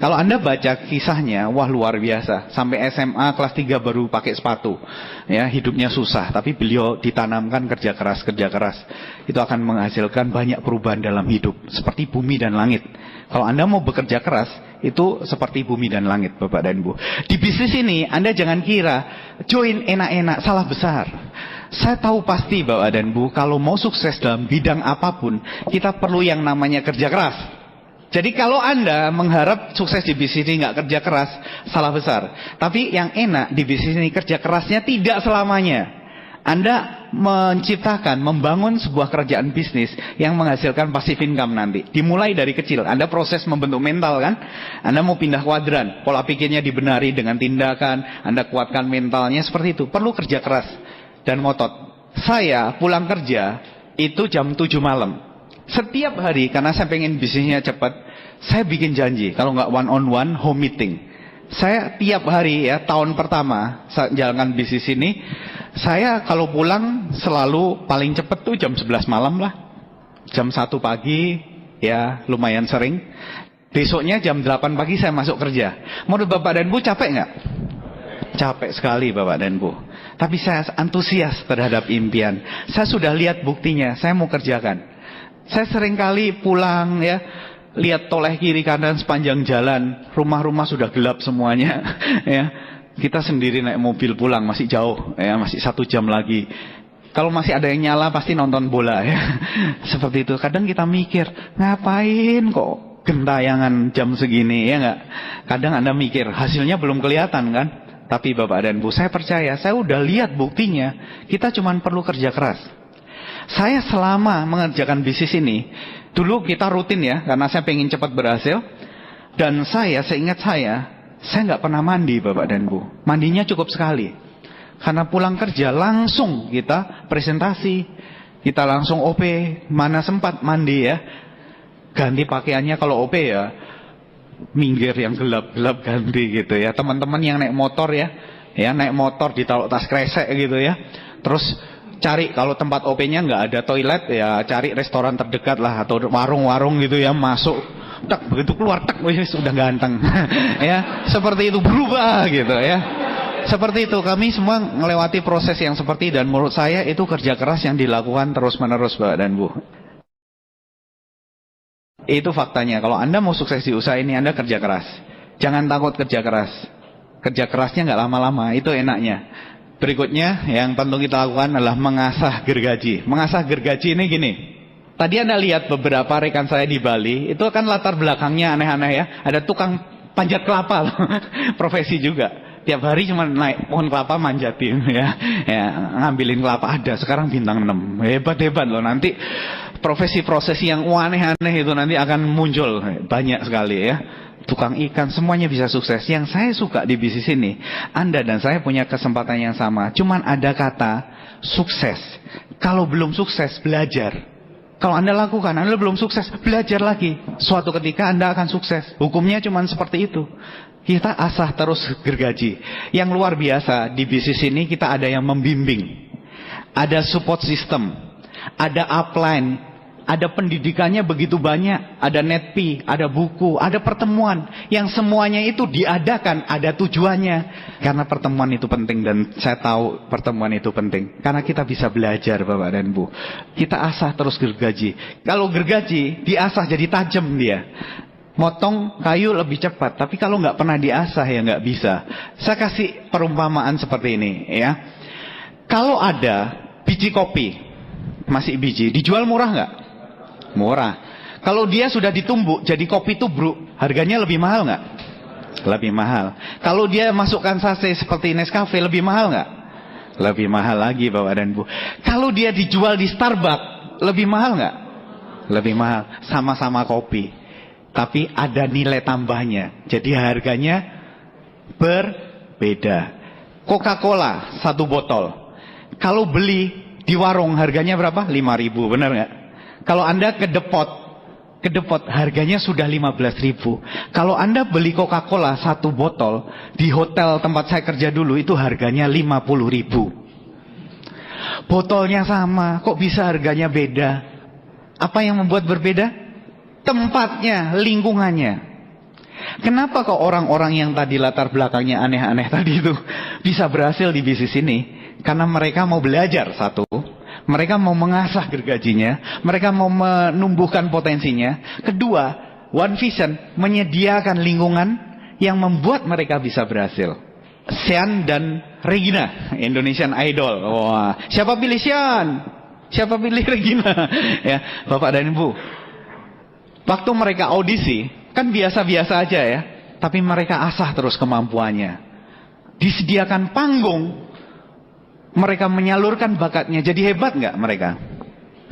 Kalau Anda baca kisahnya, wah luar biasa. Sampai SMA kelas 3 baru pakai sepatu. Ya, hidupnya susah, tapi beliau ditanamkan kerja keras, kerja keras. Itu akan menghasilkan banyak perubahan dalam hidup, seperti bumi dan langit. Kalau Anda mau bekerja keras, itu seperti bumi dan langit, Bapak dan Bu. Di bisnis ini, Anda jangan kira join enak-enak, salah besar. Saya tahu pasti, Bapak dan Bu, kalau mau sukses dalam bidang apapun, kita perlu yang namanya kerja keras. Jadi kalau Anda mengharap sukses di bisnis ini nggak kerja keras, salah besar. Tapi yang enak di bisnis ini kerja kerasnya tidak selamanya. Anda menciptakan, membangun sebuah kerjaan bisnis yang menghasilkan passive income nanti. Dimulai dari kecil. Anda proses membentuk mental kan. Anda mau pindah kuadran, pola pikirnya dibenari dengan tindakan. Anda kuatkan mentalnya seperti itu. Perlu kerja keras dan ngotot. Saya pulang kerja itu jam 7 malam. Setiap hari, karena saya pengen bisnisnya cepat, saya bikin janji. Kalau nggak one on one, home meeting. Saya tiap hari, ya, tahun pertama saya jalankan bisnis ini, saya kalau pulang selalu paling cepat tuh jam 11 malam lah. Jam 1 pagi, ya lumayan sering. Besoknya jam 8 pagi saya masuk kerja. Menurut Bapak dan Bu capek nggak? Capek sekali, Bapak dan Bu. Tapi saya antusias terhadap impian. Saya sudah lihat buktinya, saya mau kerjakan. Saya sering kali pulang, ya, lihat toleh kiri kanan sepanjang jalan, rumah-rumah sudah gelap semuanya, ya. Kita sendiri naik mobil pulang, masih jauh, ya, masih 1 jam lagi. Kalau masih ada yang nyala pasti nonton bola ya. Seperti itu. Kadang kita mikir, ngapain kok gentayangan jam segini, ya nggak? Kadang Anda mikir, hasilnya belum kelihatan kan? Tapi Bapak dan Bu, saya percaya, saya udah lihat buktinya. Kita cuma perlu kerja keras. Saya selama mengerjakan bisnis ini, dulu kita rutin ya, karena saya pengen cepat berhasil. Dan seingat saya nggak pernah mandi Bapak dan Bu. Mandinya cukup sekali. Karena pulang kerja langsung kita presentasi, kita langsung OP, mana sempat mandi ya. Ganti pakaiannya kalau OP ya, minggir yang gelap-gelap ganti gitu ya. Teman-teman yang naik motor ya naik motor ditaruh tas kresek gitu ya. Terus cari kalau tempat OP-nya nggak ada toilet ya cari restoran terdekat lah atau warung-warung gitu ya, masuk. Tak begitu keluar tak sudah ganteng. Ya, seperti itu berubah gitu ya. Seperti itu, kami semua melewati proses yang seperti, dan menurut saya itu kerja keras yang dilakukan terus-menerus Bapak dan Bu. Itu faktanya. Kalau Anda mau sukses di usaha ini, Anda kerja keras. Jangan takut kerja keras. Kerja kerasnya nggak lama-lama, itu enaknya. Berikutnya yang tentu kita lakukan adalah mengasah gergaji. Mengasah gergaji ini gini. Tadi Anda lihat beberapa rekan saya di Bali, itu kan latar belakangnya aneh-aneh ya. Ada tukang panjat kelapa, profesi juga. Tiap hari cuma naik pohon kelapa manjatin ya, ngambilin kelapa ada. Sekarang bintang 6, hebat-hebat loh. Nanti profesi-profesi yang aneh-aneh itu nanti akan muncul banyak sekali ya. Tukang ikan, semuanya bisa sukses. Yang saya suka di bisnis ini, Anda dan saya punya kesempatan yang sama. Cuman ada kata sukses. Kalau belum sukses, belajar. Kalau Anda lakukan, Anda belum sukses, belajar lagi. Suatu ketika Anda akan sukses. Hukumnya cuman seperti itu. Kita asah terus gergaji. Yang luar biasa di bisnis ini kita ada yang membimbing. Ada support system. Ada upline. Ada pendidikannya begitu banyak. Ada netpi, ada buku, ada pertemuan. Yang semuanya itu diadakan, ada tujuannya. Karena pertemuan itu penting, dan saya tahu pertemuan itu penting. Karena kita bisa belajar Bapak dan Bu. Kita asah terus gergaji. Kalau gergaji diasah jadi tajam dia. Motong kayu lebih cepat, tapi kalau nggak pernah diasah ya nggak bisa. Saya kasih perumpamaan seperti ini ya. Kalau ada biji kopi, masih biji, dijual murah nggak? Murah. Kalau dia sudah ditumbuk jadi kopi tubruk, harganya lebih mahal nggak? Lebih mahal. Kalau dia masukkan sachet seperti Nescafe, lebih mahal nggak? Lebih mahal lagi Bapak dan Bu. Kalau dia dijual di Starbucks, lebih mahal nggak? Lebih mahal. Sama-sama kopi. Tapi ada nilai tambahnya. Jadi harganya berbeda. Coca-Cola 1 botol. Kalau beli di warung harganya berapa? 5.000, benar nggak? Kalau Anda ke depot harganya sudah 15.000. Kalau Anda beli Coca-Cola 1 botol di hotel tempat saya kerja dulu, itu harganya 50.000. Botolnya sama, kok bisa harganya beda? Apa yang membuat berbeda? Tempatnya, lingkungannya. Kenapa kok orang-orang yang tadi latar belakangnya aneh-aneh tadi itu bisa berhasil di bisnis ini? Karena mereka mau belajar, satu. Mereka mau mengasah gergajinya. Mereka mau menumbuhkan potensinya. Kedua, One Vision menyediakan lingkungan yang membuat mereka bisa berhasil. Sean dan Regina, Indonesian Idol. Wah, siapa pilih Sean? Siapa pilih Regina? Ya, Bapak dan Ibu. Waktu mereka audisi, kan biasa-biasa aja ya. Tapi mereka asah terus kemampuannya. Disediakan panggung. Mereka menyalurkan bakatnya. Jadi hebat nggak mereka?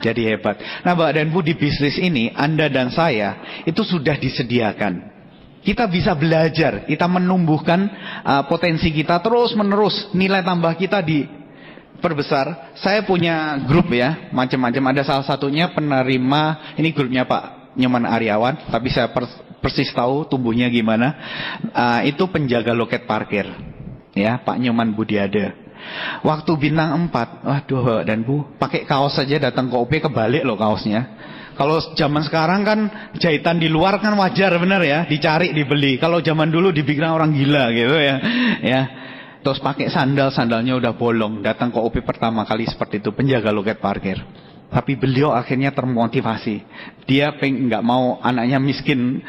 Jadi hebat. Nah Bapak dan Bu, di bisnis ini, Anda dan saya, itu sudah disediakan. Kita bisa belajar. Kita menumbuhkan potensi kita terus-menerus. Nilai tambah kita diperbesar. Saya punya grup ya, macam-macam. Ada salah satunya penerima, ini grupnya Pak Nyoman Aryawan, tapi saya persis tahu tumbuhnya gimana. Itu penjaga loket parkir, ya Pak Nyoman Budiade. Waktu bintang 4, waduh dan Bu, pakai kaos saja datang ke OP kebalik loh kaosnya. Kalau zaman sekarang kan jahitan di luar kan wajar bener ya, dicari dibeli. Kalau zaman dulu dibilang orang gila gitu ya. Terus pakai sandalnya udah bolong, datang ke OP pertama kali seperti itu, penjaga loket parkir. Tapi beliau akhirnya termotivasi. Dia nggak mau anaknya miskin,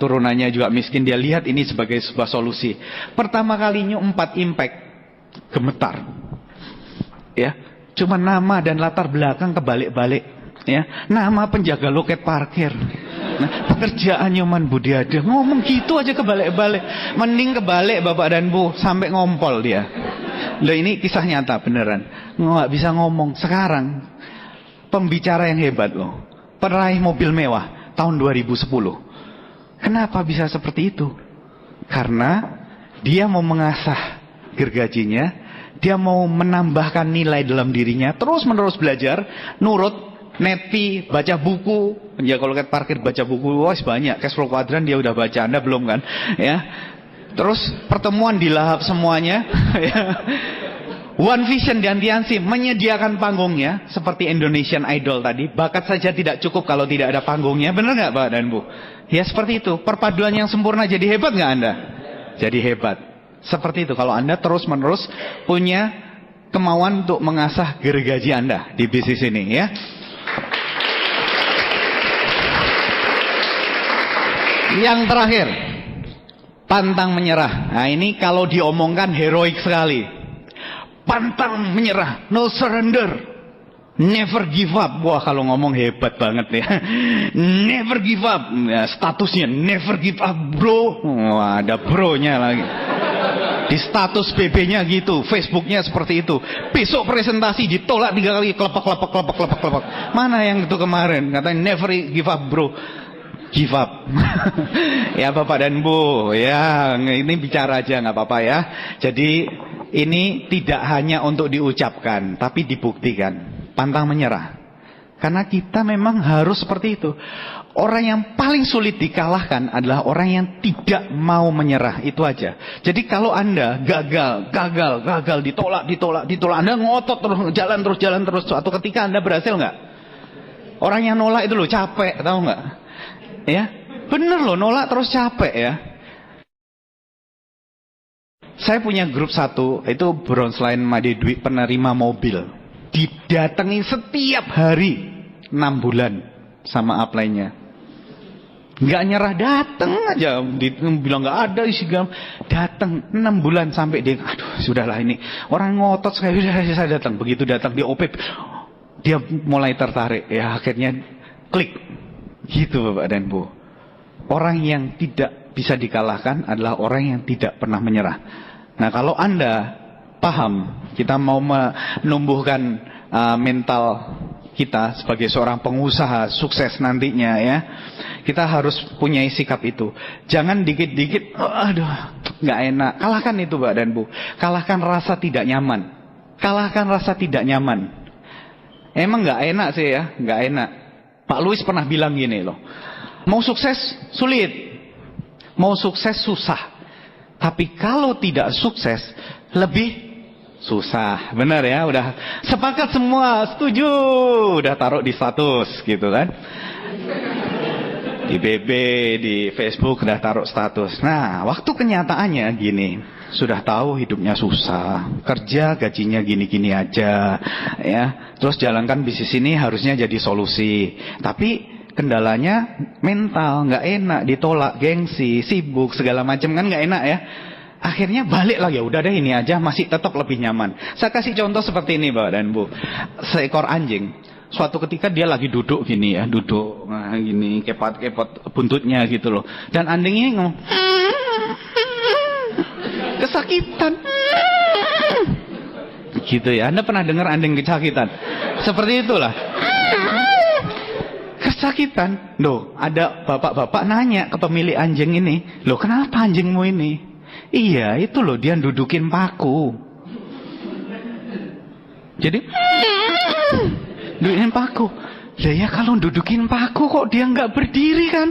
turunannya juga miskin. Dia lihat ini sebagai sebuah solusi. Pertama kalinya 4 impact, gemetar. Ya, Cuma nama dan latar belakang kebalik-balik. Ya, nama penjaga loket parkir. Nah, pekerjaan Nyoman Budiade, ngomong gitu aja kebalik-balik. Mending kebalik Bapak dan Bu, sampai ngompol dia. Loh, ini kisah nyata beneran. Nggak bisa ngomong. Sekarang pembicara yang hebat loh, peraih mobil mewah tahun 2010. Kenapa bisa seperti itu? Karena dia mau mengasah gergajinya, dia mau menambahkan nilai dalam dirinya, terus menerus belajar, nurut, nepi, baca buku. Ya kalau loket parkir baca buku, wah banyak. Cash flow kuadran dia udah baca, Anda belum kan? Ya. Terus pertemuan dilahap semuanya. Ya. One Vision dan Tiansi menyediakan panggungnya seperti Indonesian Idol tadi. Bakat saja tidak cukup kalau tidak ada panggungnya. Benar nggak Pak dan Bu? Ya seperti itu. Perpaduan yang sempurna jadi hebat nggak Anda? Jadi hebat. Seperti itu. Kalau Anda terus menerus punya kemauan untuk mengasah gergaji Anda di bisnis ini, ya. Yang terakhir, pantang menyerah. Nah ini kalau diomongkan heroik sekali. Pantang menyerah, no surrender, never give up. Wah kalau ngomong hebat banget ya. Never give up, ya, statusnya never give up bro. Wah ada bronya lagi. Di status BB-nya gitu, Facebooknya seperti itu. Besok presentasi ditolak 3 kali, kelepek. Mana yang itu kemarin? Katanya never give up bro. Give up. Ya Bapak dan Bu, ya ini bicara aja nggak apa-apa ya. Jadi ini tidak hanya untuk diucapkan, tapi dibuktikan. Pantang menyerah. Karena kita memang harus seperti itu. Orang yang paling sulit dikalahkan adalah orang yang tidak mau menyerah. Itu aja. Jadi kalau Anda gagal, ditolak. Anda ngotot terus, jalan terus. Suatu ketika Anda berhasil nggak? Orang yang nolak itu loh capek, tahu nggak? Ya, bener loh, nolak terus capek ya. Saya punya grup satu, itu Bronzeline Made Dwi penerima mobil. Didatangi setiap hari 6 bulan sama upline-nya. Nggak nyerah, datang aja. Bilang nggak ada isi gam, datang 6 bulan sampai dia, aduh sudahlah ini orang ngotot sekali, saya datang. Begitu datang di OP, dia mulai tertarik. Ya akhirnya klik. Gitu Bapak dan Bu. Orang yang tidak bisa dikalahkan adalah orang yang tidak pernah menyerah. Nah kalau Anda paham, kita mau menumbuhkan mental kita sebagai seorang pengusaha sukses nantinya ya, kita harus punya sikap itu. Jangan dikit-dikit, aduh nggak enak. Kalahkan itu Pak dan Bu. Kalahkan rasa tidak nyaman. Kalahkan rasa tidak nyaman. Emang nggak enak sih ya, nggak enak. Pak Louis pernah bilang gini loh, mau sukses sulit, mau sukses susah, tapi kalau tidak sukses lebih susah. Benar ya, udah sepakat semua, setuju, udah taruh di status gitu kan, di BB, di Facebook udah taruh status. Nah waktu kenyataannya gini, sudah tahu hidupnya susah, kerja gajinya gini-gini aja ya, terus jalankan bisnis ini harusnya jadi solusi, tapi kendalanya mental, nggak enak, ditolak, gengsi, sibuk segala macam kan nggak enak ya. Akhirnya balik lagi, udah deh ini aja, masih tetap lebih nyaman. Saya kasih contoh seperti ini Bapak dan Bu. Seekor anjing, suatu ketika dia lagi duduk gini ya, duduk nah, gini, kepot-kepot buntutnya gitu loh, dan anjingnya ngomong kesakitan gitu ya. Anda pernah dengar anjing kesakitan? Seperti itulah, kesakitan. Loh, ada bapak-bapak nanya ke pemilik anjing ini, loh kenapa anjingmu ini? Iya itu loh, dia dudukin paku. Jadi dudukin paku. Lah ya kalau dudukin paku kok dia nggak berdiri kan?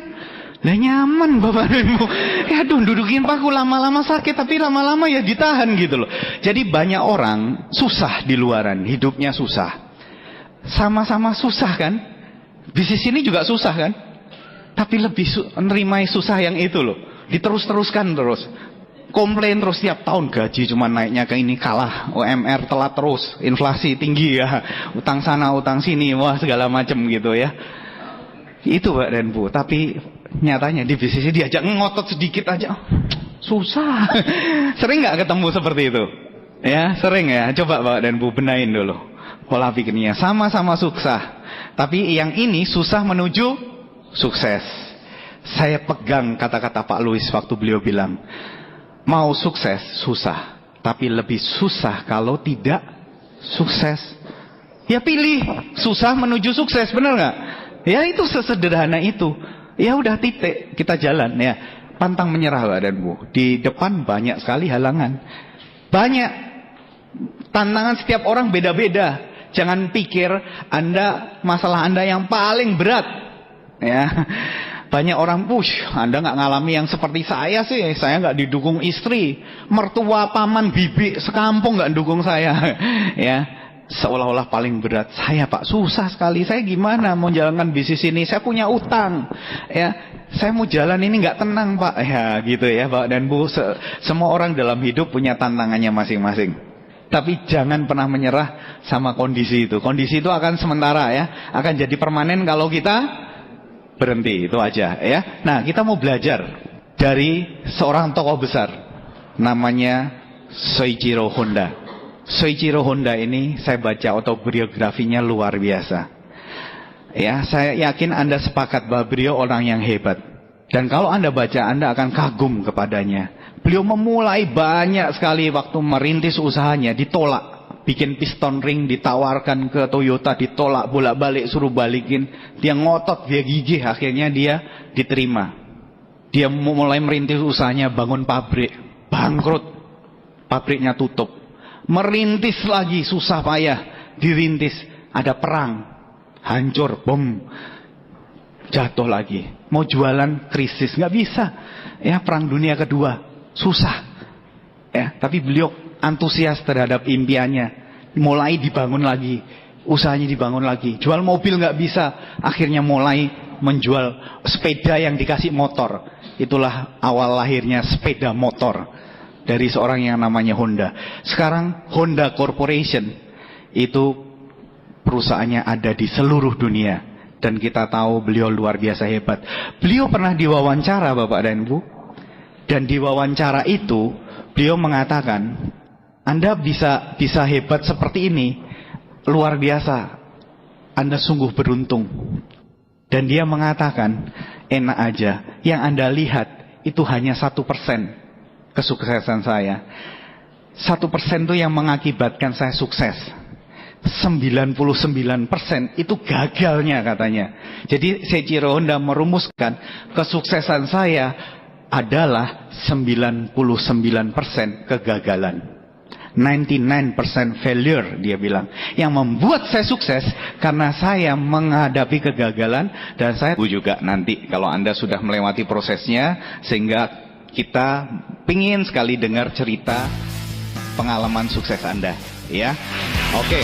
Lah nyaman Bapak dan Ibu. Ya aduh dudukin paku lama-lama sakit, tapi lama-lama ya ditahan gitu loh. Jadi banyak orang susah di luaran, hidupnya susah. Sama-sama susah kan? Bisnis ini juga susah kan? Tapi lebih nerimai susah yang itu loh. Diterus-teruskan terus. Komplain terus tiap tahun, gaji cuma naiknya ke ini, kalah, UMR telat terus, inflasi tinggi ya, utang sana utang sini, wah segala macam gitu ya. Itu Pak dan Bu. Tapi nyatanya di bisnisnya diajak ngotot sedikit aja susah. Sering nggak ketemu seperti itu? Ya sering ya. Coba Pak dan Bu benain dulu. Pola pikirnya sama-sama susah. Tapi yang ini susah menuju sukses. Saya pegang kata-kata Pak Louis waktu beliau bilang, mau sukses susah, tapi lebih susah kalau tidak sukses. Ya pilih susah menuju sukses, benar nggak? Ya itu sesederhana itu. Ya udah titik, kita jalan ya. Pantang menyerah Pak dan Bu. Di depan banyak sekali halangan. Banyak tantangan, setiap orang beda-beda. Jangan pikir masalah Anda yang paling berat. Ya. Banyak orang, Anda nggak ngalami yang seperti saya sih. Saya nggak didukung istri, mertua, paman, bibi, sekampung nggak dukung saya. Ya. Seolah-olah paling berat. Saya Pak, susah sekali. Saya gimana mau jalankan bisnis ini? Saya punya utang. Ya, saya mau jalan ini nggak tenang Pak. Ya, gitu ya Pak dan Bu. Semua orang dalam hidup punya tantangannya masing-masing. Tapi jangan pernah menyerah sama kondisi itu. Kondisi itu akan sementara ya. Akan jadi permanen kalau kita berhenti. Itu aja ya. Nah, kita mau belajar dari seorang tokoh besar. Namanya Soichiro Honda. Soichiro Honda ini saya baca autobiografinya luar biasa. Ya, saya yakin Anda sepakat bahwa beliau orang yang hebat. Dan kalau Anda baca, Anda akan kagum kepadanya. Beliau memulai banyak sekali waktu merintis usahanya, ditolak. Bikin piston ring, ditawarkan ke Toyota, ditolak, bolak-balik, suruh balikin. Dia ngotot, dia gigih, akhirnya dia diterima. Dia mulai merintis usahanya, bangun pabrik, bangkrut. Pabriknya tutup. Merintis lagi, susah payah, dirintis, ada perang, hancur, bom, jatuh lagi. Mau jualan, krisis, nggak bisa. Ya, perang dunia kedua, susah. Ya, tapi beliau antusias terhadap impiannya, mulai dibangun lagi, usahanya dibangun lagi. Jual mobil nggak bisa, akhirnya mulai menjual sepeda yang dikasih motor. Itulah awal lahirnya sepeda motor. Dari seorang yang namanya Honda. Sekarang Honda Corporation itu perusahaannya ada di seluruh dunia. Dan kita tahu beliau luar biasa hebat. Beliau pernah diwawancara Bapak dan Ibu. Dan di wawancara itu beliau mengatakan, Anda bisa hebat seperti ini, luar biasa. Anda sungguh beruntung. Dan dia mengatakan, enak aja, yang Anda lihat itu hanya 1% kesuksesan saya. 1% itu yang mengakibatkan saya sukses. 99% itu gagalnya katanya. Jadi Soichiro Honda merumuskan kesuksesan saya adalah 99% kegagalan. 99% failure, dia bilang. Yang membuat saya sukses karena saya menghadapi kegagalan. Dan saya juga nanti kalau Anda sudah melewati prosesnya, sehingga kita pingin sekali dengar cerita pengalaman sukses Anda, ya. Oke.